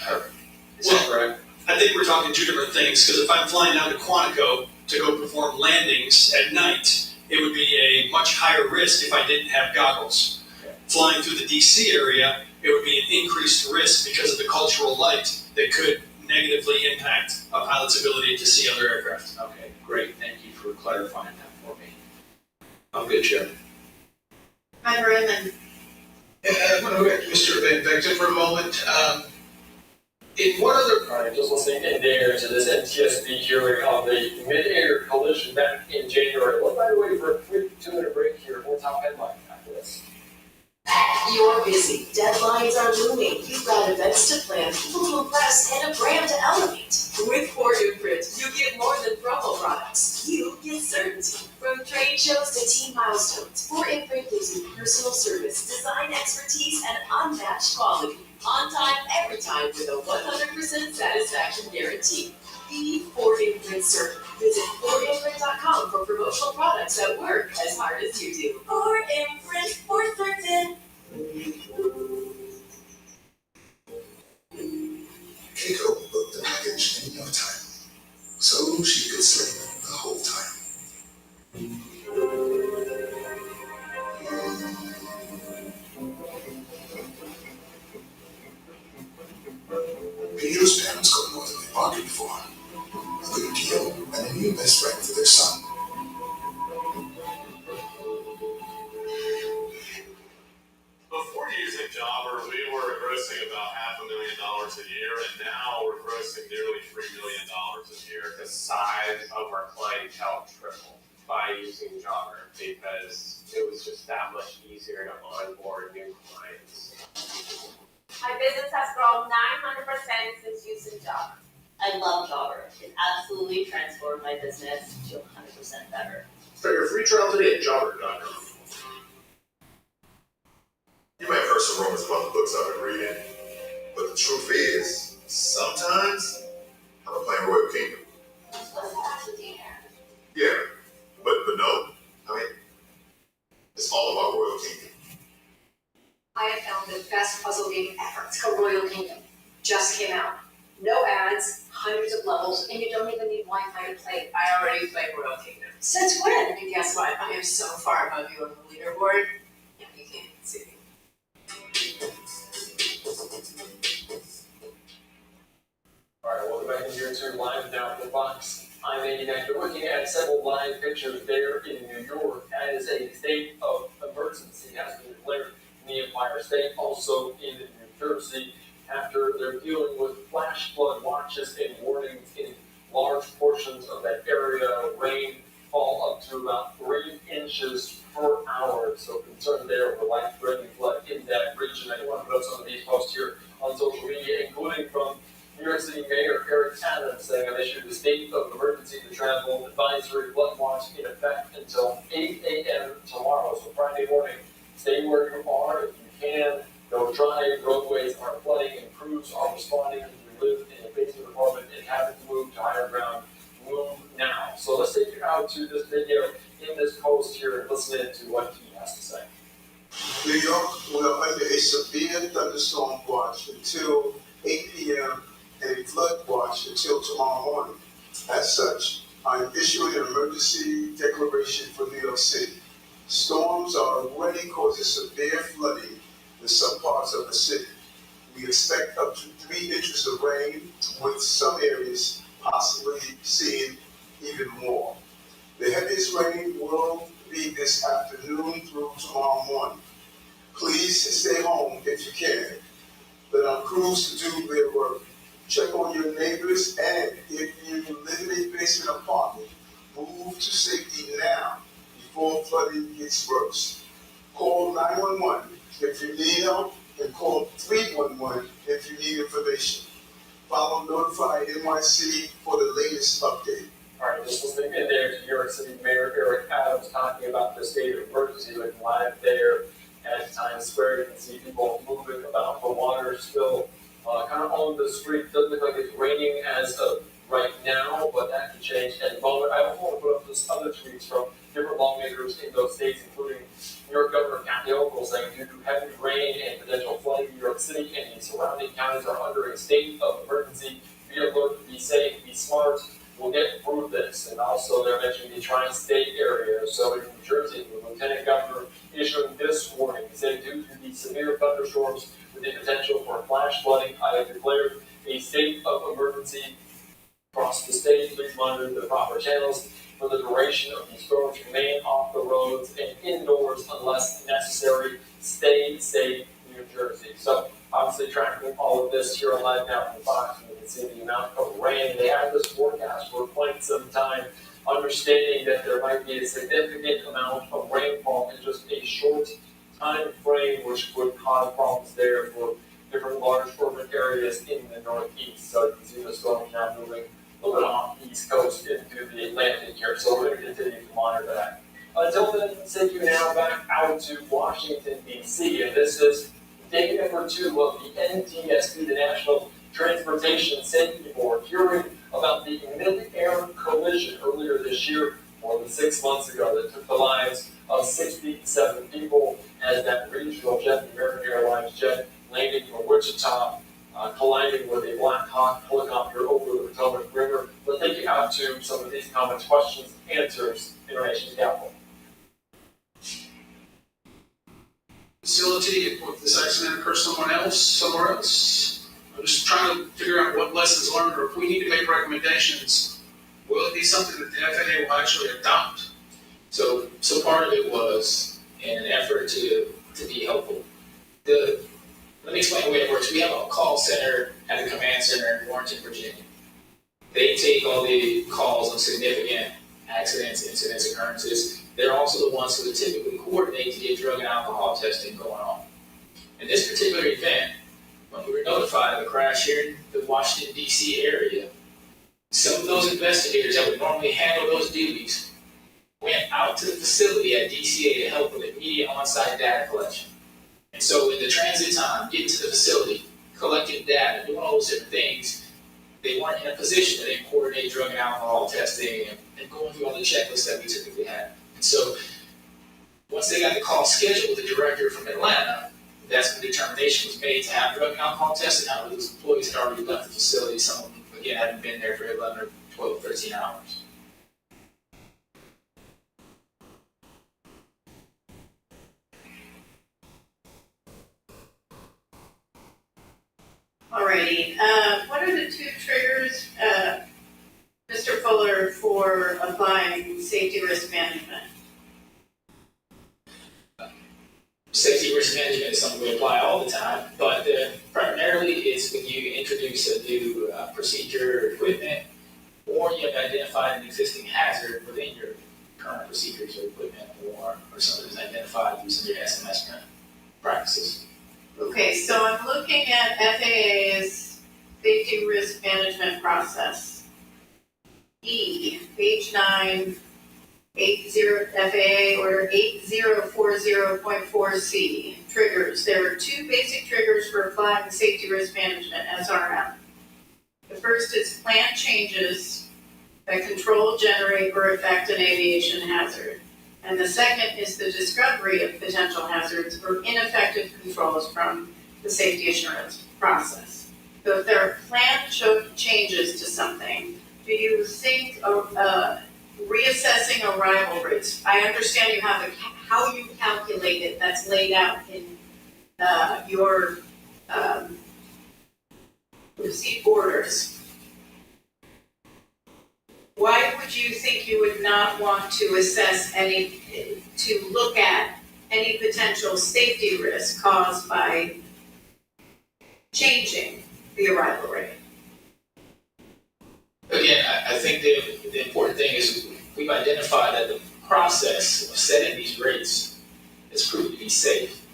Is that correct? I think we're talking two different things, because if I'm flying down to Quantico to go perform landings at night, it would be a much higher risk if I didn't have goggles. Okay. Flying through the DC area, it would be an increased risk because of the cultural light that could negatively impact a pilot's ability to see other aircraft. Okay, great. Thank you for clarifying that for me. I'm good, Chair. Member Inman? I want to go back to Mr. Van Vechten for a moment. In what other... All right, just listening in there to this NTSB hearing on the mid-air collision back in January. Let's find a way for a quick 2-minute break here. More top headline after this. You're busy. Deadlines are looming. You've got events to plan, people to impress, and a brand to elevate. With Ford Imprint, you get more than promo products. You get certainty. From trade shows to team milestones, Ford Imprint gives you personal service, design expertise, and unmatched quality. On time, every time, with a 100% satisfaction guarantee. Be Ford Imprint certain. Visit FordImprint.com for promotional products that work as hard as you do. Ford Imprint for certain. Keiko booked the package in no time, so she could sleep the whole time. Pedro's parents got more than they bargained for. A good deal and a new best friend for their son. Before using Jobber, we were grossing about $500,000 a year, and now we're grossing nearly $3 million a year. The size of our clientele tripled by using Jobber because it was just that much easier to onboard new clients. My business has grown 900% since using Jobber. I love Jobber. It absolutely transformed my business to 100% better. Start your free trial today at jobber.com. You may have heard some rumors about the books I've been reading, but the truth is, sometimes I'm playing Royal Kingdom. What's that actually mean? Yeah, but no. I mean, it's all about Royal Kingdom. I have found the best puzzle game ever. It's called Royal Kingdom. Just came out. No ads, hundreds of levels, and you don't even need Wi-Fi to play. I already play Royal Kingdom. Since when? And guess what? I am so far above you on the leaderboard. Yeah, you can't see me. All right, welcome back in here to Live Now for Fox. I-89. You're looking at several live pictures there in New York as a state of emergency has been declared in the Empire State, also in New Jersey, after they're dealing with flash flood watches and warnings in large portions of that area. Rainfall up to about 3 inches per hour. So concern there for life-threatening flood in that region. I want to put up some of these posts here on social media, including from New York City Mayor Eric Adams, saying I've issued a state of emergency to travel advisory flood watch in effect until 8 a.m. tomorrow, so Friday morning. Stay where you are if you can. Don't drive. Roadways are flooding and crews are responding. If you live in a basement apartment and happen to move to higher ground, move now. So let's take you out to this video in this post here and listen in to what he has to say. New York will under a severe thunderstorm watch until 8 p.m. and a flood watch until tomorrow morning. As such, I am issuing an emergency declaration for New York City. Storms are already causing severe flooding in some parts of the city. We expect up to 3 inches of rain, with some areas possibly seeing even more. The heaviest rain will be this afternoon through tomorrow morning. Please stay home if you can. Let our crews to do their work. Check on your neighbors, and if you live in a basement apartment, move to safety now before flooding gets worse. Call 911 if you need help, and call 311 if you need information. Follow Notify NYC for the latest update. All right, just listening in there to New York City Mayor Eric Adams talking about the state of emergency, looking live there at Times Square. You can see people moving about. The water still kind of on the street. Doesn't look like it's raining as of right now, but that could change at the moment. I also want to put up this other tweets from different lawmakers in those states, including New York Governor Kathy Hochul, saying due to heavy rain and potential flooding, New York City and the surrounding counties are under a state of emergency. Be alert, be safe, be smart. We'll get through this. And also they're mentioning the tri-state area. So in New Jersey, the Lieutenant Governor issuing this warning. He said due to the severe thunderstorms with the potential for flash flooding, I have declared a state of emergency across the state. Please monitor the proper channels for the duration of these storms. Remain off the roads and indoors unless necessary. Stay safe, New Jersey. So obviously tracking all of this here on Live Now from Fox, and you can see the amount of rain. They had this forecast for quite some time, understanding that there might be a significant amount of rainfall in just a short time frame, which would cause problems there for different large urban areas in the Northeast. So you can see the storm now moving a little bit off the East Coast into the Atlantic here. So we're going to continue to monitor that. Until then, let's take you now back out to Washington, D.C. And this is day number 2 of the NTSB, the National Transportation Safety Board, hearing about the mid-air collision earlier this year, more than 6 months ago, that took the lives of 67 people as that regional jet, the American Airlines jet, landing from Wichita, colliding with a Black Hawk helicopter over the Potomac River. Let's take you out to some of these comments, questions, answers in our nation's capital. Facility if this accident occurs somewhere else. I'm just trying to figure out what lessons learned, or if we need to make recommendations, will it be something that the FAA will actually adopt? So part of it was in an effort to be helpful. Let me explain the way it works. We have a call center at the command center in Warrenton, Virginia. They take all the calls of significant accidents, incidents, occurrences. They're also the ones who typically coordinate to get drug and alcohol testing going on. In this particular event, when we were notified of the crash here in the Washington, D.C. area, some of those investigators that would normally handle those duties went out to the facility at DCA to help with immediate on-site data collection. And so in the transit time, getting to the facility, collecting data, doing all those different things, they weren't in a position to then coordinate drug and alcohol testing and going through all the checklists that we typically have. And so once they got the call scheduled with the director from Atlanta, that's when the determination was made to have drug and alcohol testing. Now those employees had already left the facility. Some of them, again, hadn't been there for 11 or 12, 13 hours. Alrighty, what are the 2 triggers, Mr. controller for applying safety risk management? Safety risk management is something we apply all the time, but primarily it's when you introduce a new procedure or equipment, or you have identified an existing hazard within your current procedures or equipment, or something is identified using your SMS practices. Okay, so I'm looking at FAA's safety risk management process. E, page 9, 80 FAA order 8040.4C, triggers. There are two basic triggers for applying safety risk management, SRM. The first is planned changes that control, generate, or affect an aviation hazard. And the second is the discovery of potential hazards or ineffective controls from the safety assurance process. So if there are planned changes to something, do you think reassessing arrival routes? I understand you have how you calculate it, that's laid out in your receipt orders. Why would you think you would not want to look at any potential safety risk caused by changing the arrival rate? Again, I think the important thing is we've identified that the process of setting these rates has proven to be safe.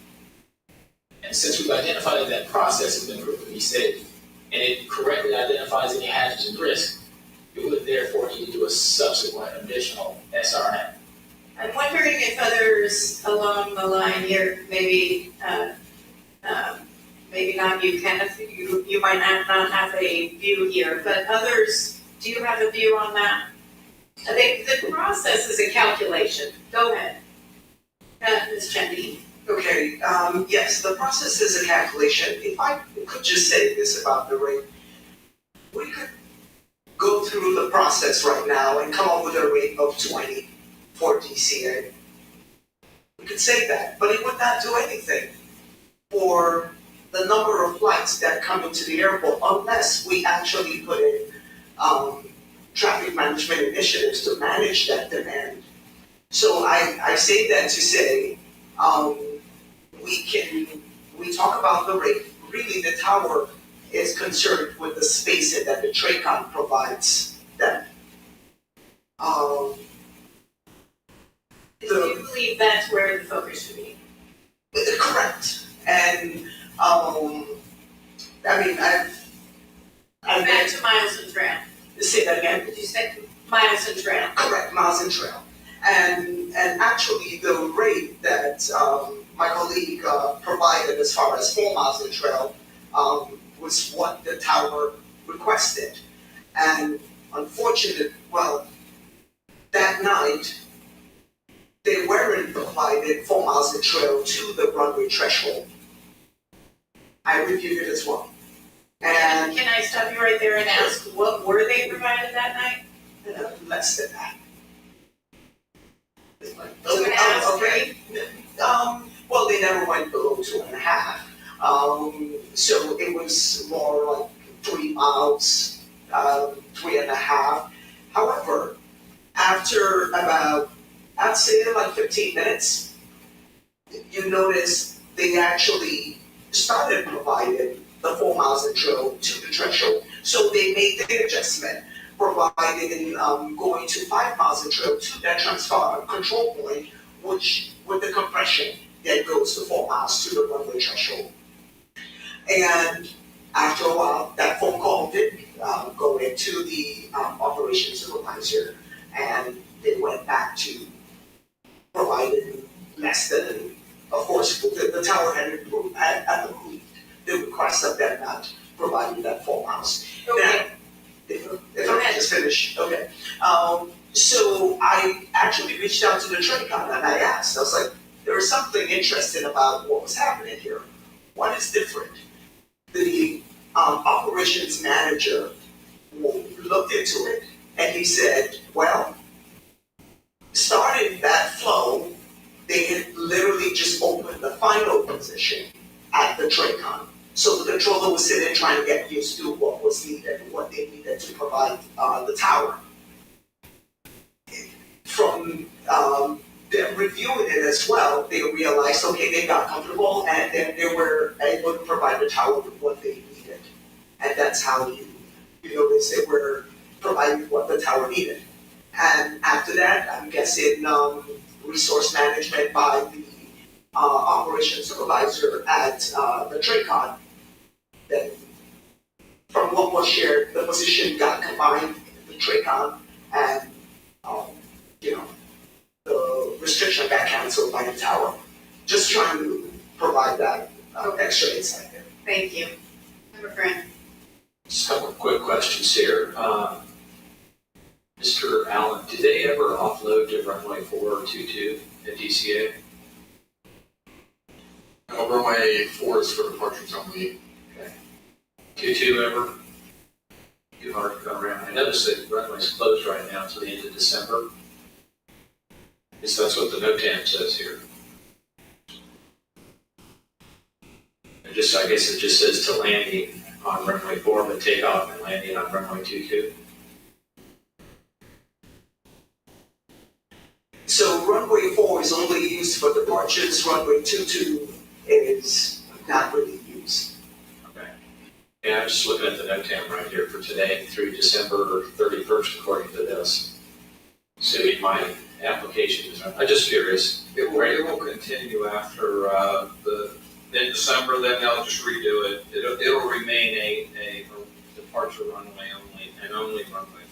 And since we've identified that that process has been proven to be safe, and it correctly identifies any hazards and risks, we would therefore need to do a subsequent additional SRM. I'm wondering if others along the line here, maybe not you, Kenneth, you might not have a view here, but others, do you have a view on that? I think the process is a calculation. Go ahead. Ms. Chendi. Okay, yes, the process is a calculation. If I could just say this about the rate, we could go through the process right now and come up with a rate of 20 for DCA. We could say that, but it would not do anything for the number of flights that come into the airport unless we actually put in traffic management initiatives to manage that demand. So I say that to say, we talk about the rate. Really, the tower is concerned with the spacing that the TRACON provides them. Do you believe that's where the focus should be? Correct. And I've back to miles and trail. Say that again. Did you say miles and trail? Correct, miles and trail. And actually the rate that my colleague provided as far as 4 miles and trail was what the tower requested. And unfortunately, that night, they weren't provided 4 miles and trail to the runway threshold. I reviewed it as well. And can I stop you right there and ask, what were they provided that night? Less than that. 2.5, okay. Well, they never went below 2.5. So it was more like 3 miles, 3.5. However, after about, I'd say like 15 minutes, you notice they actually started providing the 4 miles and trail to the threshold. So they made the adjustment, providing going to 5 miles and trail to that transfer control point, which with the compression that goes to 4 miles to the runway threshold. And after a while, that phone call did go into the operations supervisor, and they went back to providing less than, of course, the tower had approved the request of them not providing that 4 miles. Okay. Now, if I can just finish, okay. So I actually reached out to the TRACON and I asked, I was like, there was something interesting about what was happening here. What is different? The operations manager looked into it and he said, well, starting that flow, they had literally just opened the final position at the TRACON. So the controller was sitting trying to get used to what was needed, what they needed to provide the tower. from them reviewing it as well, they realized, okay, they got comfortable and then they were able to provide the tower with what they needed. And that's how you notice they were providing what the tower needed. And after that, I'm guessing resource management by the operations supervisor at the TRACON, then from what was shared, the position got combined in the TRACON and the restriction got canceled by the tower. Just trying to provide that extra insight there. Thank you. Member Grant. Just a couple of quick questions here. Mr. Allen, did they ever offload to runway 422 at DCA? Runway 4 is for departures only. Okay. 22 ever? Too hard to go around. I noticed that runway's closed right now until the end of December. I guess that's what the NOTAM says here. I guess it just says to landing on runway 4, but takeoff and landing on runway 22. So runway 4 is only used for departures, runway 22 is not really used. Okay. Yeah, I'm just looking at the NOTAM right here for today through December 31st, according to this. Assuming my application is, I'm just curious. It will continue after in December, then they'll just redo it. It'll remain a departure runway only, and only runway.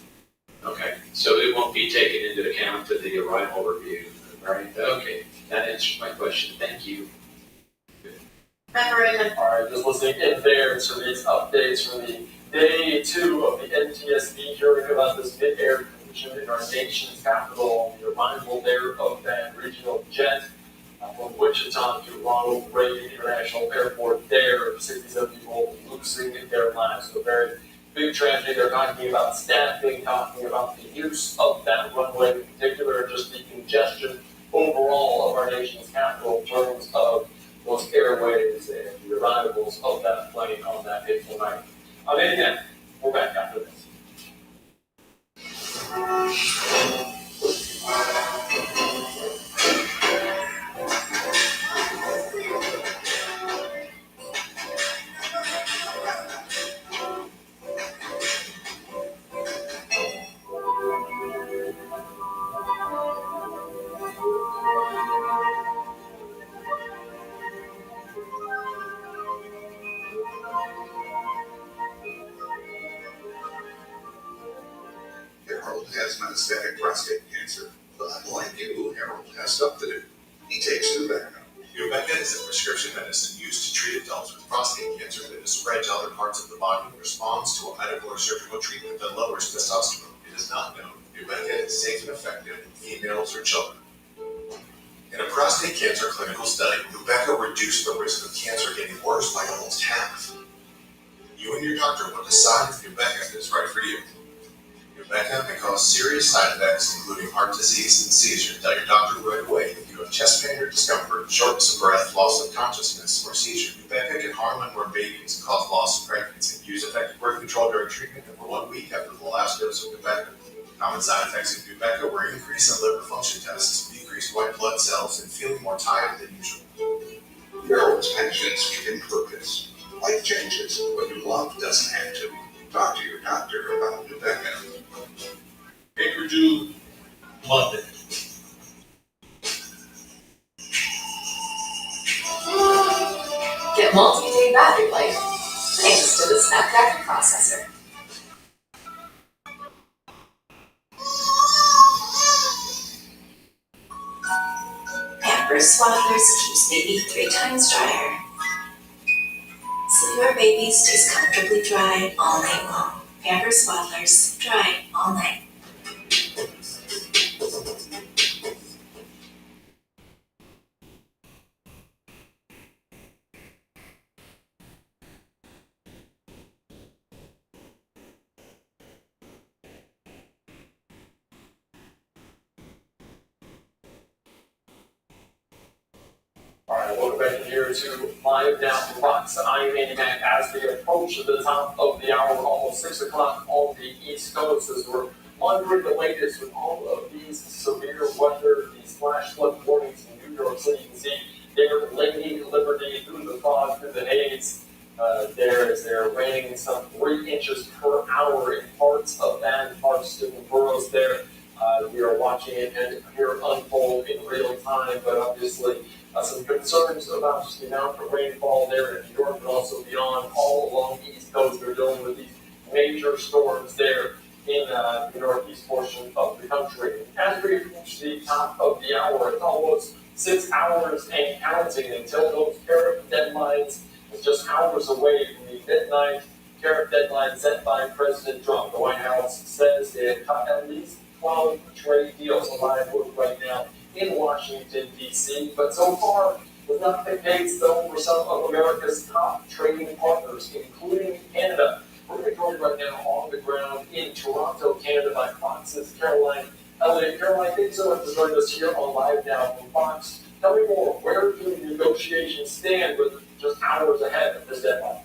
Okay, so it won't be taken into account to the arrival review, right? Okay, that answers my question. Thank you. Member Inman. All right, just listening in there to these updates from the day 2 of the NTSB hearing about this mid-air collision in our nation's capital, the arrival there of that regional jet from Wichita to Ronald Reagan International Airport there, 67 people losing their lives. So very big tragedy. They're talking about staffing, talking about the use of that runway in particular, just the congestion overall of our nation's capital in terms of those airways and the arrivals of that plane on that fateful night. And again, we're back after this. Harold has metastatic prostate cancer, but like you, Harold has stuff to do. He takes Nubeca. Nubeca is a prescription medicine used to treat adults with prostate cancer that is spread to other parts of the body and responds to a medical or surgical treatment that lowers testosterone. It is not known Nubeca is safe and effective in females or children. In a prostate cancer clinical study, Nubeca reduced the risk of cancer getting worse by almost half. You and your doctor will decide if Nubeca is right for you. Nubeca may cause serious side effects, including heart disease and seizure. Tell your doctor right away if you have chest pain or discomfort, shortness of breath, loss of consciousness, or seizure. Nubeca can harm unborn babies and cause loss of pregnancy. Use effective birth control during treatment and for 1 week after the last dose of Nubeca. Common side effects of Nubeca were increase in liver function tests, decreased white blood cells, and feeling more tired than usual. Harold's pensions give him purpose. Life changes when your love doesn't have to. Talk to your doctor about Nubeca. Baker Jew, London. Get multi-day battery life thanks to the Snapdragon processor. Pampers Swaddlers keeps baby 3 times drier, so your baby stays comfortably dry all night long. Pampers Swaddlers, dry all night. All right, welcome back here to Live Down the Box. I am Andy Mack as we approach the top of the hour, almost 6 o'clock on the East Coast, as we're monitoring the latest with all of these severe weather, these flash flood warnings in New York City. You can see there, Lady Liberty, through the fog, through the haze. There is they're raining some 3 inches per hour in parts of that, parts of the boroughs there. We are watching it and here unfold in real time, but obviously some concerns about just the amount of rainfall there in New York, but also beyond, all along the East Coast. They're dealing with these major storms there in the northeast portion of the country. As we reach the top of the hour, it's almost 6 hours and counting until those tariff deadlines is just hours away from the midnight tariff deadline set by President Trump. The White House says they have cut at least 12 trade deals alive with right now in Washington, D.C. But so far, was not the case, though, for some of America's top trading partners, including Canada. We're going to join right now on the ground in Toronto, Canada, by Fox's Caroline Elliott. Caroline, thank you so much for joining us here on Live Now from Fox. Tell me more, where do the negotiations stand with just hours ahead of this deadline?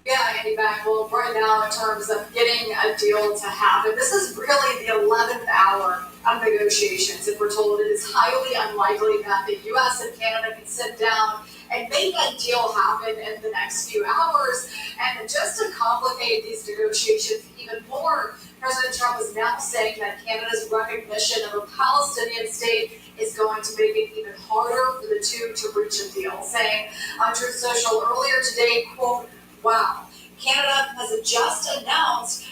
Yeah, Andy back. Well, right now, in terms of getting a deal to happen, this is really the 11th hour of negotiations, and we're told it is highly unlikely that the U.S. and Canada can sit down and make a deal happen in the next few hours. And just to complicate these negotiations even more, President Trump is now saying that Canada's recognition of a Palestinian state is going to make it even harder for the two to reach a deal, saying on Truth Social earlier today, quote, "Wow, Canada has just announced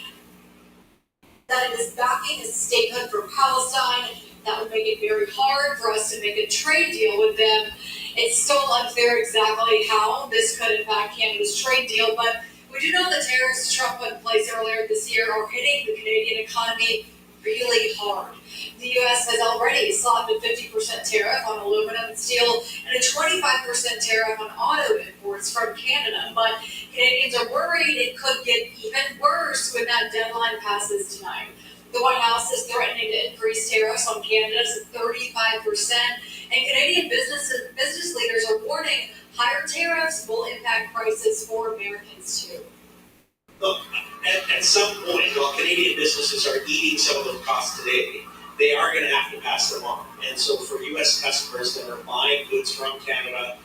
that it is backing a statehood for Palestine. That would make it very hard for us to make a trade deal with them. It's still unclear exactly how this could impact Canada's trade deal, but we do know the tariffs Trump put in place earlier this year are hitting the Canadian economy really hard. The U.S. has already slapped a 50% tariff on aluminum and steel and a 25% tariff on auto imports from Canada. But Canadians are worried it could get even worse when that deadline passes tonight. The White House is threatening to increase tariffs on Canada to 35%, and Canadian business leaders are warning higher tariffs will impact prices for Americans too. Look, at some point, while Canadian businesses are eating some of those costs today, they are going to have to pass them on. And so for U.S. customers that are buying goods from Canada,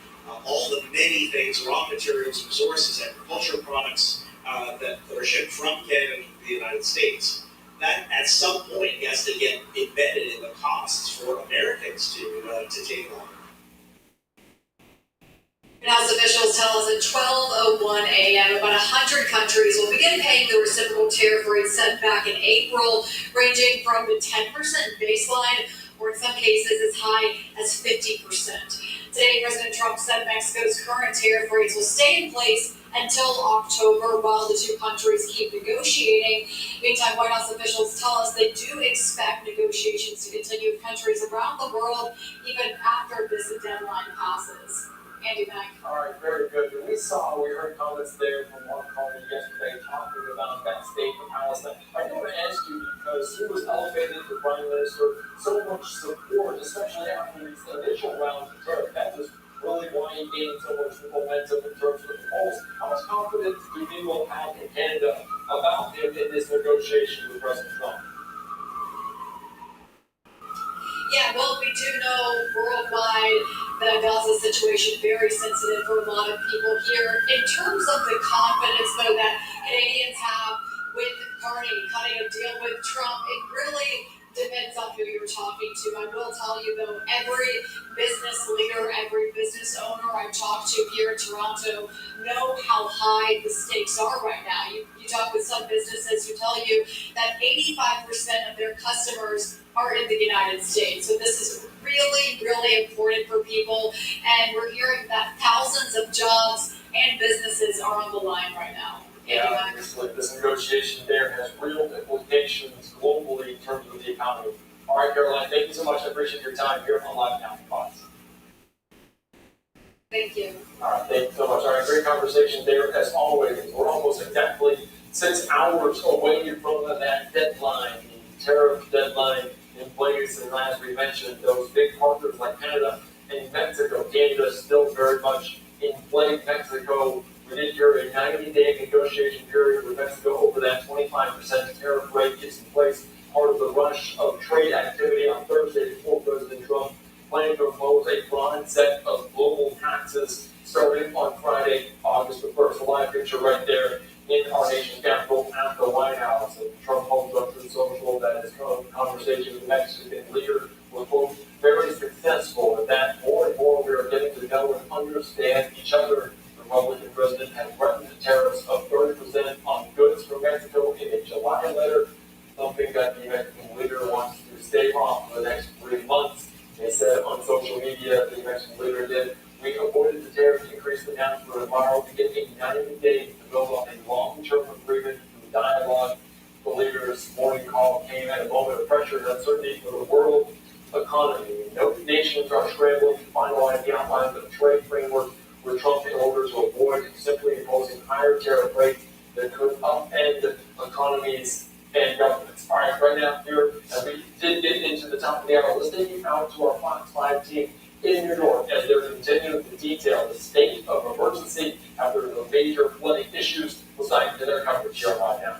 all the many things, raw materials, resources, agricultural products that are shipped from Canada to the United States, that at some point has to get embedded in the costs for Americans to take on. House officials tell us at 12:01 a.m. about 100 countries will begin paying the reciprocal tariff rate set back in April, ranging from the 10% baseline, or in some cases as high as 50%. Today, President Trump said Mexico's current tariff rates will stay in place until October while the two countries keep negotiating. Meantime, White House officials tell us they do expect negotiations to continue with countries around the world even after this deadline passes. Andy Mack. All right, very good. We heard comments there from Mark Carney yesterday talking about that state of Palestine. I want to ask you because he was elevated to Prime Minister, so much support, especially after these initial rounds of tariff. That was really why he gained so much momentum in terms of the polls. How much confidence do you will have in Canada about him in this negotiation with President Trump? Yeah, well, we do know worldwide the Gaza situation very sensitive for a lot of people here. In terms of the confidence, though, that Canadians have with Carney cutting a deal with Trump, it really depends on who you're talking to. I will tell you, though, every business leader, every business owner I've talked to here in Toronto know how high the stakes are right now. You talk with some businesses who tell you that 85% of their customers are in the United States. So this is really, really important for people. And we're hearing that thousands of jobs and businesses are on the line right now. Yeah, this negotiation there has real implications globally in terms of the economy. All right, Caroline, thank you so much. I appreciate your time here on Live Now Fox. Thank you. All right, thank you so much. All right, great conversation there as always. We're almost exactly 6 hours away from that deadline, the tariff deadline in place. And as we mentioned, those big partners like Canada and Mexico. Canada is still very much in play. Mexico, we We did during a 90-day negotiation period with Mexico over that 25% tariff rate is in place, part of the rush of trade activity on Thursday before President Trump planned to impose a broad set of global taxes starting on Friday, August the 1st. A live picture right there in our nation's capital at the White House. And Trump holds up to social that his conversation with the Mexican leader was, quote, very successful, and that more and more we are getting to know and understand each other. The Republican president has threatened tariffs of 30% on goods from Mexico in a July letter, something that the Mexican leader wants to stave off for the next 3 months. They said on social media, the Mexican leader did, we avoided the tariff increase announcement tomorrow to get a 90 days to build on a long-term agreement through dialogue. The leader's morning call came at a moment of pressure and uncertainty for the world economy. No nations are scrambling to finalize the outlines of a trade framework with Trump in order to avoid simply imposing higher tariff rates that could upend economies and governments. All right, right now here, as we did get into the top of the hour, let's take you out to our Fox 5 team in New York as they're continuing to detail the state of emergency after the major flooding issues. We'll dive into their coverage here right now.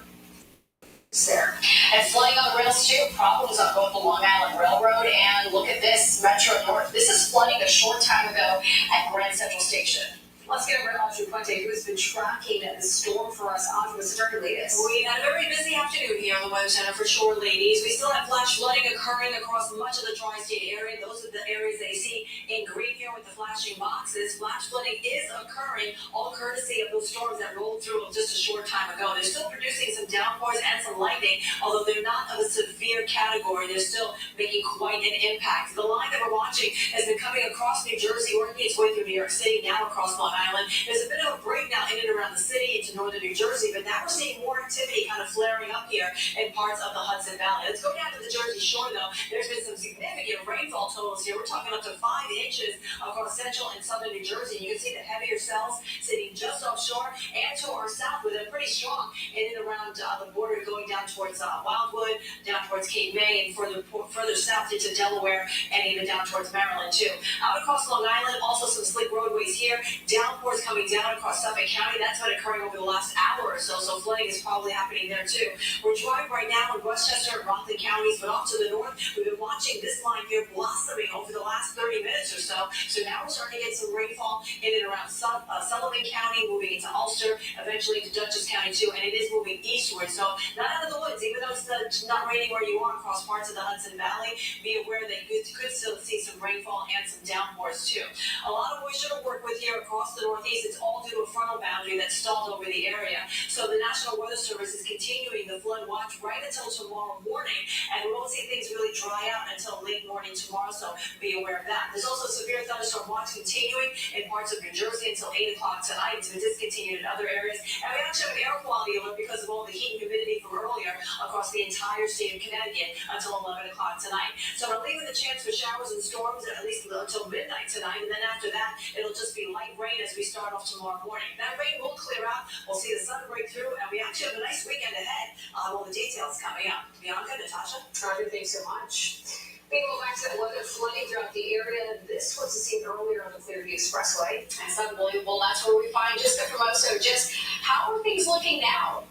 There. And flooding on rails too, problems on both the Long Island Railroad and look at this, Metro North. This is flooding a short time ago at Grand Central Station. Let's get over to Audrey Puente, who's been tracking the storm for us. Audrey, what's the very latest? We had a very busy afternoon here on the Weather Center for sure, ladies. We still have flash flooding occurring across much of the tri-state area. Those are the areas that you see in green here with the flashing boxes. Flash flooding is occurring, all courtesy of those storms that rolled through just a short time ago. They're still producing some downpours and some lightning, although they're not of a severe category. They're still making quite an impact. The line that we're watching has been coming across New Jersey, working its way through New York City, now across Long Island. There's a bit of a break now in and around the city into northern New Jersey, but now we're seeing more activity kind of flaring up here in parts of the Hudson Valley. Let's go down to the Jersey Shore, though. There's been some significant rainfall totals here. We're talking up to 5 inches across central and southern New Jersey. You can see the heavier cells sitting just offshore and to our south, with a pretty strong in and around the border going down towards Wildwood, down towards Cape May, and further south into Delaware, and even down towards Maryland, too. Out across Long Island, also some slick roadways here. Downpours coming down across Suffolk County. That's been occurring over the last hour or so, so flooding is probably happening there too. We're driving right now in Westchester and Rockland counties, but off to the north, we've been watching this line here blossoming over the last 30 minutes or so. So now we're starting to get some rainfall in and around Sullivan County, moving into Ulster, eventually into Dutchess County too, and it is moving eastward. So not out of the woods, even though it's not raining where you are across parts of the Hudson Valley, be aware that you could still see some rainfall and some downpours too. A lot of moisture to work with here across the northeast. It's all due to a frontal boundary that's stalled over the area. So the National Weather Service is continuing the flood watch right until tomorrow morning, and we won't see things really dry out until late morning tomorrow, so be aware of that. There's also a severe thunderstorm watch continuing in parts of New Jersey until 8 o'clock tonight. It's been discontinued in other areas, and we actually have an air quality alert because of all the heat and humidity from earlier across the entire state of Connecticut until 11 o'clock tonight. So we're leaving the chance for showers and storms at least until midnight tonight, and then after that, it'll just be light rain as we start off tomorrow morning. That rain will clear out. We'll see the sun break through, and we actually have a nice weekend ahead. All the details coming up. Bianca, Natasha. Roger, thanks so much. We go back to the weather flooding throughout the area. This was seen earlier on the Clearview Expressway. It's unbelievable. That's where we find Jessica Formoso. Just how are things looking now?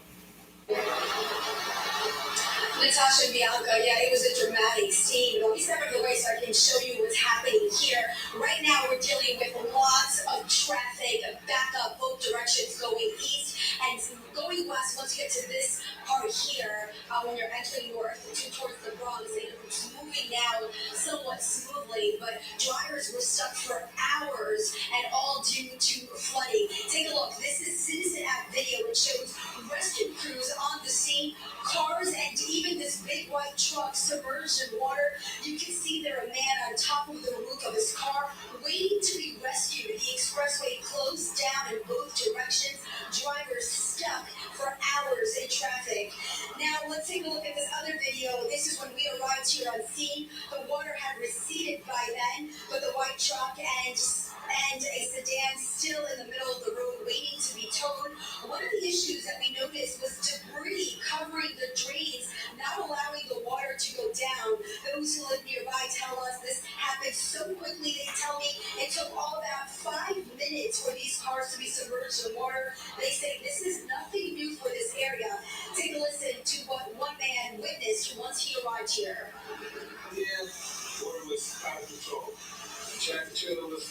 Natasha, Bianca, yeah, it was a dramatic scene. But we step out of the way so I can show you what's happening here. Right now, we're dealing with lots of traffic, backup both directions going east and going west. Once you get to this part here, when you're entering north towards the Bronx, it's moving now somewhat smoothly, but drivers were stuck for hours, and all due to flooding. Take a look. This is Citizen app video. It shows rescue crews on the scene, cars, and even this big white truck submerged in water. You can see there a man on top of the roof of his car waiting to be rescued. The expressway closed down in both directions. Drivers stuck for hours in traffic. Now let's take a look at this other video. This is when we arrived here on scene. The water had receded by then, but the white truck and a sedan still in the middle of the road waiting to be towed. One of the issues that we noticed was debris covering the drains, not allowing the water to go down. Those who live nearby tell us this happened so quickly. They tell me it took all about 5 minutes for these cars cars to be submerged in water. They say this is nothing new for this area. Take a listen to what one man witnessed once he arrived here. Yeah, water was out of control. The tractor trailer was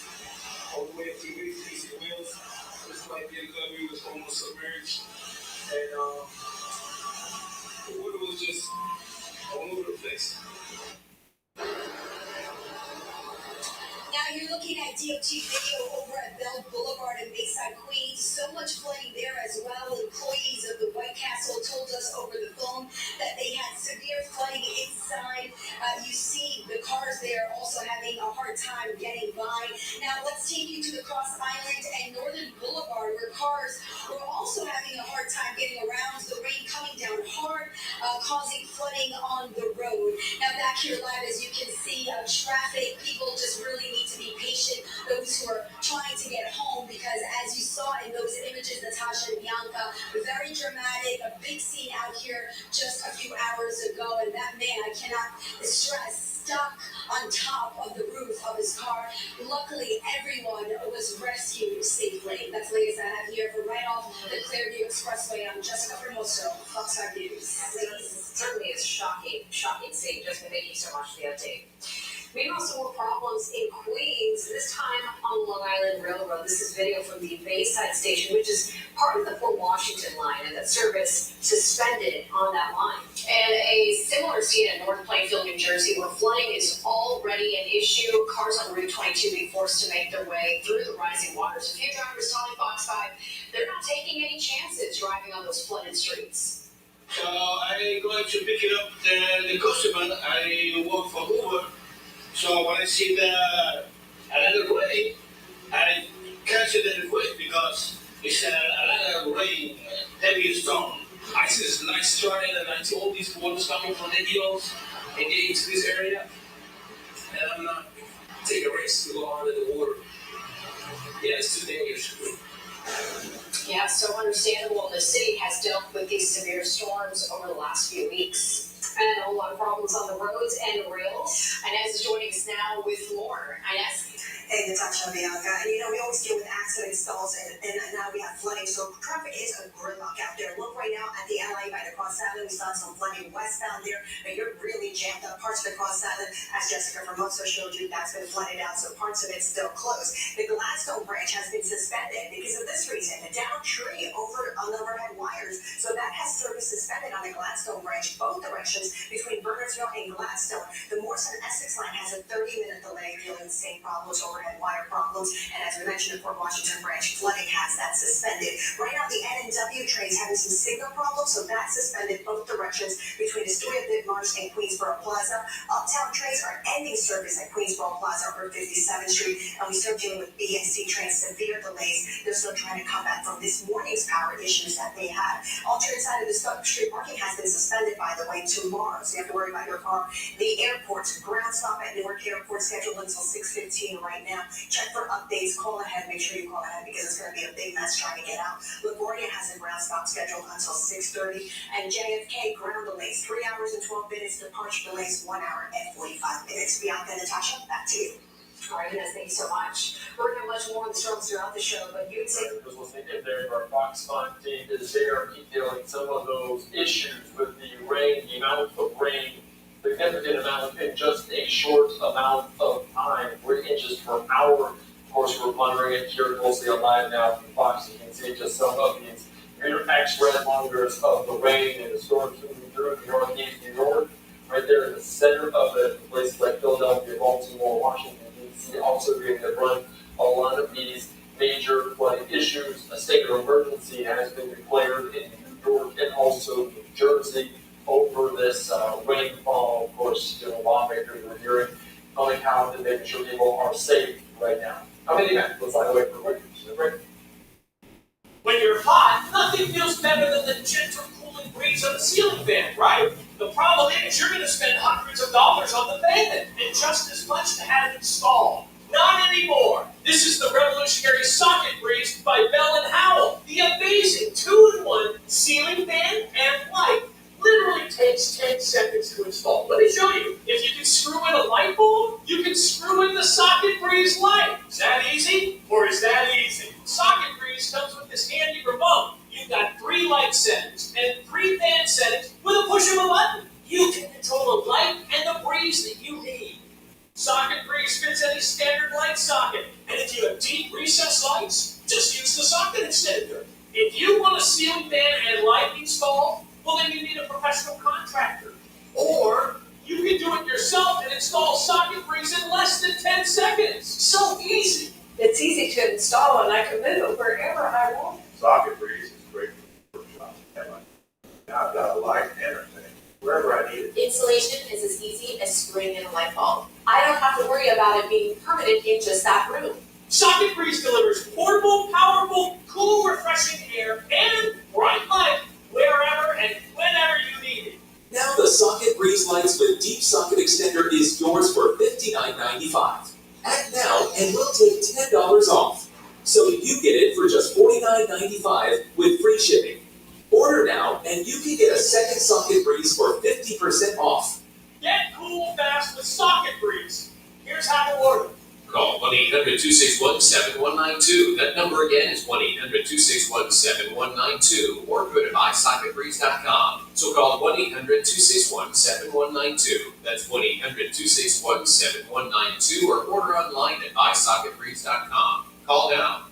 all the way up to the piece of wheels. This might be a we was almost submerged. And the water was just all over the place. Now you're looking at DOT video over at Bell Boulevard in Bayside, Queens. So much flooding there as well. Employees of the White Castle told us over the phone that they had severe flooding inside. You see the cars there also having a hard time getting by. Now let's take you to the Cross Island and Northern Boulevard, where cars were also having a hard time getting around. The rain coming down hard, causing flooding on the road. Now back here live, as you can see, traffic, people just really need to be patient, those who are trying to get home, because as you saw in those images, Natasha and Bianca, very dramatic, a big scene out here just a few hours ago, and that man, I cannot stress, stuck on top of the roof of his car. Luckily, everyone was rescued safely. That's the latest I have here for right off the Clearview Expressway. I'm Jessica Formoso, Fox 5 News. Certainly is shocking scene. Jessica, thank you so much for the update. Meanwhile, some more problems in Queens, this time on Long Island Railroad. This is video from the Bayside Station, which is part of the Port Washington line, and that service suspended on that line. And a similar scene in North Plainfield, New Jersey, where flooding is already an issue. Cars on Route 22 being forced to make their way through the rising waters. A few drivers telling Fox 5 they're not taking any chances driving on those flooded streets. So I'm going to pick it up the customer. I work for Uber. So when I see another way, I cancel the request because it's a lot of rain, heavy storm. I see this nice terrain and I see all these waters coming from the hills and get into this area. And I'm not taking a risk to go under the water. Yeah, it's too dangerous. Yeah, so understandable. The city has dealt with these severe storms over the last few weeks. And a lot of problems on the roads and the rails. Inez is joining us now with more. Inez? Hey, Natasha and Bianca. And we always deal with accident stalls and now we have flooding. So traffic is a gridlock out there. Look right now at the LA by the Cross Island. We saw some flooding westbound there, but you're really jammed up. Parts of the Cross Island, as Jessica from Moso showed you, that's been flooded out, so parts of it's still closed. The Gladstone branch has been suspended because of this reason. The downed tree over on overhead wires. So that has service suspended on the Gladstone branch, both directions between Bernardsville and Gladstone. The Morrison Essex line has a 30-minute delay dealing with the same problems, overhead wire problems. And as we mentioned, the Port Washington branch flooding has that suspended. Right now, the N&W train's having some signal problems, so that's suspended both directions between Astoria, Vidmars, and Queensboro Plaza. Uptown trains are ending service at Queensboro Plaza or 57th Street, and we're still dealing with B and C trains, severe delays. They're still trying to come back from this morning's power issues that they had. Alternate side of the street parking has been suspended, by the way, tomorrow, so you have to worry about your car. The airport's ground stop at Newark Airport scheduled until 6:15 right now. Check for updates, call ahead, make sure you call ahead because it's going to be a big mess trying to get out. LaGuardia has a ground stop scheduled until 6:30, and JFK ground delays 3 hours and 12 minutes, departure delays 1 hour and 45 minutes. Bianca and Natasha, back to you. All right, Inez, thank you so much. We're going to have much more on the storms throughout the show, but you would say... Was listening in there, our Fox 5 team is there detailing some of those issues with the rain, the amount of rain, significant amount in just a short amount of time, 3 inches per hour. Of course, we're monitoring it here closely on live now from Fox. You can see just some of these red monitors of the rain and the storms moving through northeast New York. Right there in the center of it, places like Philadelphia, Baltimore, Washington, D.C. also being the brunt a lot of these major flooding issues. A state of emergency has been declared in New York and also New Jersey over this rainfall. Of course, lawmakers are hearing public health and making sure people are safe right now. How many minutes? Let's slide away for a break. When you're hot, nothing feels better than the gentle cooling breeze of a ceiling fan, right? The problem is you're going to spend hundreds of dollars on the fan and just as much to have it installed. Not anymore. This is the revolutionary socket breeze by Bell & Howell. The amazing 2-in-1 ceiling fan and light. Literally takes 10 seconds to install. Let me show you. If you can screw in a light bulb, you can screw in the socket breeze light. Is that easy? Or is that easy? Socket breeze it's the socket extender. If you want a ceiling fan and light installed, well then you need a professional contractor. Or you can do it yourself and install socket breeze in less than 10 seconds. So easy. It's easy to install and I can move wherever I want. Socket breeze is great for workshops. Now I've got a light and everything, wherever I need it. Installation is as easy as screwing in a light bulb. I don't have to worry about it being permanent in just that room. Socket Breeze delivers portable, powerful, cool, refreshing air and bright light wherever and whenever you need it. Now the Socket Breeze Lights with Deep Socket Extender is yours for $59.95. Act now and we'll take $10 off. So you get it for just $49.95 with free shipping. Order now and you can get a second Socket Breeze for 50% off. Get cool fast with Socket Breeze. Here's how to order. Call 1-800-261-7192. That number again is 1-800-261-7192 or go to mysocketbreeze.com. So call 1-800-261-7192. That's 1-800-261-7192 or order online at mysocketbreeze.com. Call now.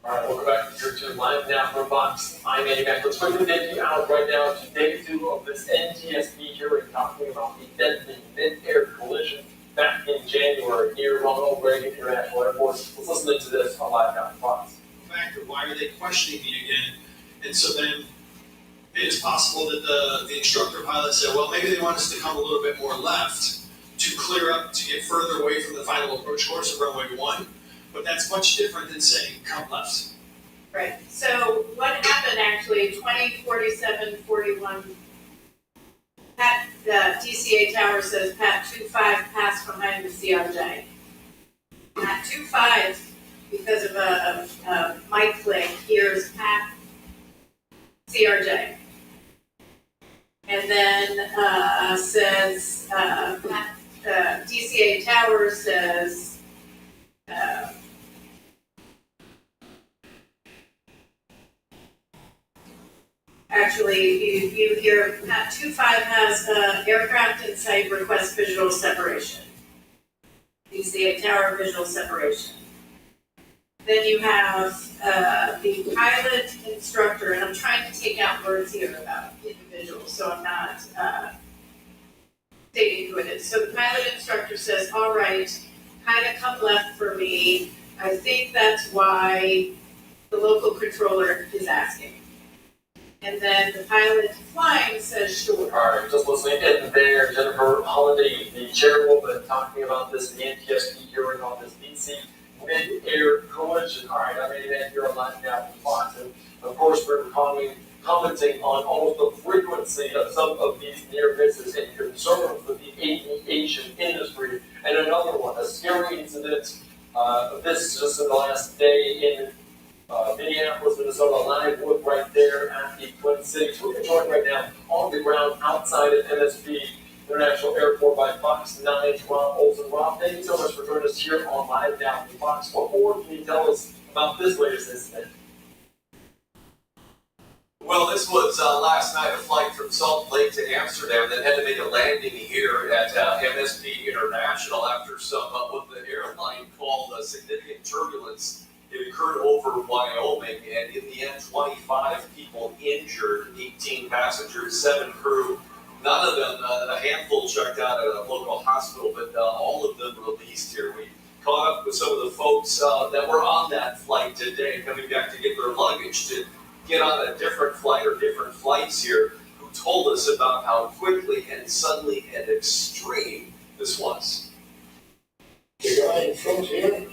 All right, welcome back to Tier 2 Live now from Fox. I'm Andy Mack. Let's quickly take you out right now to day 2 of this NTSB hearing talking about the deadly mid-air collision back in January near Ronald Reagan International Airport. Let's listen to this on Live now from Fox. Factor, why are they questioning me again? And so then it is possible that the instructor pilot said, well, maybe they want us to come a little bit more left to clear up, to get further away from the final approach course of runway 1. But that's much different than saying come left. Right, so what happened actually, 2047-41, Pat, DCA Tower says Pat 25 passed behind the CRJ. Pat 25, because of a mic click, here's Pat CRJ. And then says, Pat, DCA Tower says, actually, you hear Pat 25 has aircraft in sight, request visual separation. DCA Tower visual separation. Then you have the pilot instructor, and I'm trying to take out words here about individuals, so I'm not stating who it is. So the pilot instructor says, all right, kind of come left for me. I think that's why the local controller is asking. And then the pilot flying says sure. All right, just listening in there, Jennifer Holiday, the chairwoman, talking about this, the NTSB hearing on this DC mid-air collision. All right, I'm Andy Mack here on Live now from Fox. And of course, we're commenting on almost the frequency of some of these near misses and concerns with the aviation industry. And another one, a scary incident. This just in the last day in Minneapolis, Minnesota, live look right there at the Twin Cities. We're joined right now on the ground outside of MSP International Airport by Fox 9's Rob Olsen. Rob, thank you so much for joining us here on Live Now from Fox. What more can you tell us about this latest incident? Well, this was last night, a flight from Salt Lake to Amsterdam that had to make a landing here at MSP International after some what the airline called significant turbulence. It occurred over Wyoming, and in the end, 25 people injured, 18 passengers, 7 crew. None of them, a handful checked out at a local hospital, but all of them released here. We caught up with some of the folks that were on that flight today, coming back to get their luggage to get on a different flight or different flights here, who told us about how quickly and suddenly and extreme this was. The guy in front here,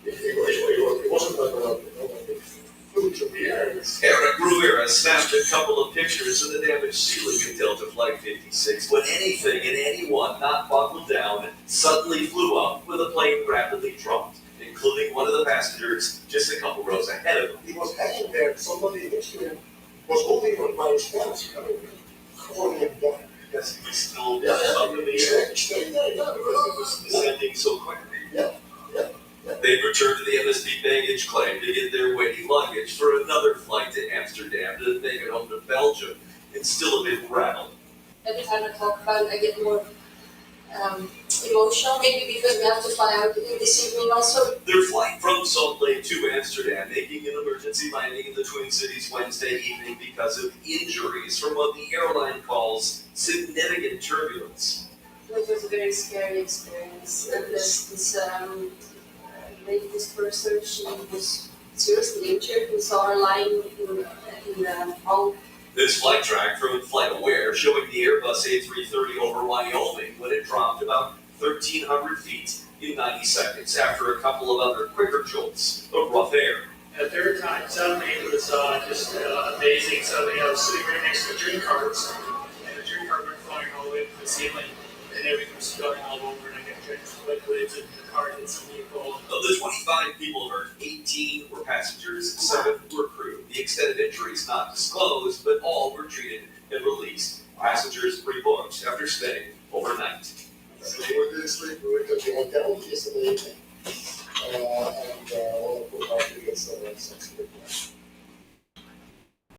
it wasn't like a flew through the air. Eric Rivera snapped a couple of pictures of the damaged ceiling at Delta Flight 56 when anything and anyone not buckled down suddenly flew up with a plane rapidly dropped, including one of the passengers just a couple rows ahead of him. He was hanging there, somebody next to him was holding him by his hands, calling him down. Yes, he was still Yeah, up in the air. stay there, yeah, Because it was descending so quickly. Yeah. They returned to the MSP baggage claim to get their waiting luggage for another flight to Amsterdam to make it home to Belgium and still a bit rattled. Every time I talk about it, I get more emotional, maybe because we have to fly out this evening also. Their flight from Salt Lake to Amsterdam making an emergency landing in the Twin Cities Wednesday evening because of injuries from what the airline calls significant turbulence. It was a very scary experience. And this lady, this person, she was seriously injured. We saw her lying in the hall. This flight track from FlightAware showing the Airbus A330 over Wyoming when it dropped about 1,300 feet in 90 seconds after a couple of other quicker jolts of rough air. At third time, suddenly it was just amazing. Suddenly I was sitting right next to the drink carts, and the drink cart went flying all the way to the ceiling, and everything was spilling all over, and I got drenched with liquids, and the car hit some vehicle. Of the 25 people hurt, 18 were passengers, 7 were crew. The extent of injuries not disclosed, but all were treated and released. Passengers rebooked after staying overnight. So we didn't sleep, we went to the hotel yesterday evening. And all the pool party gets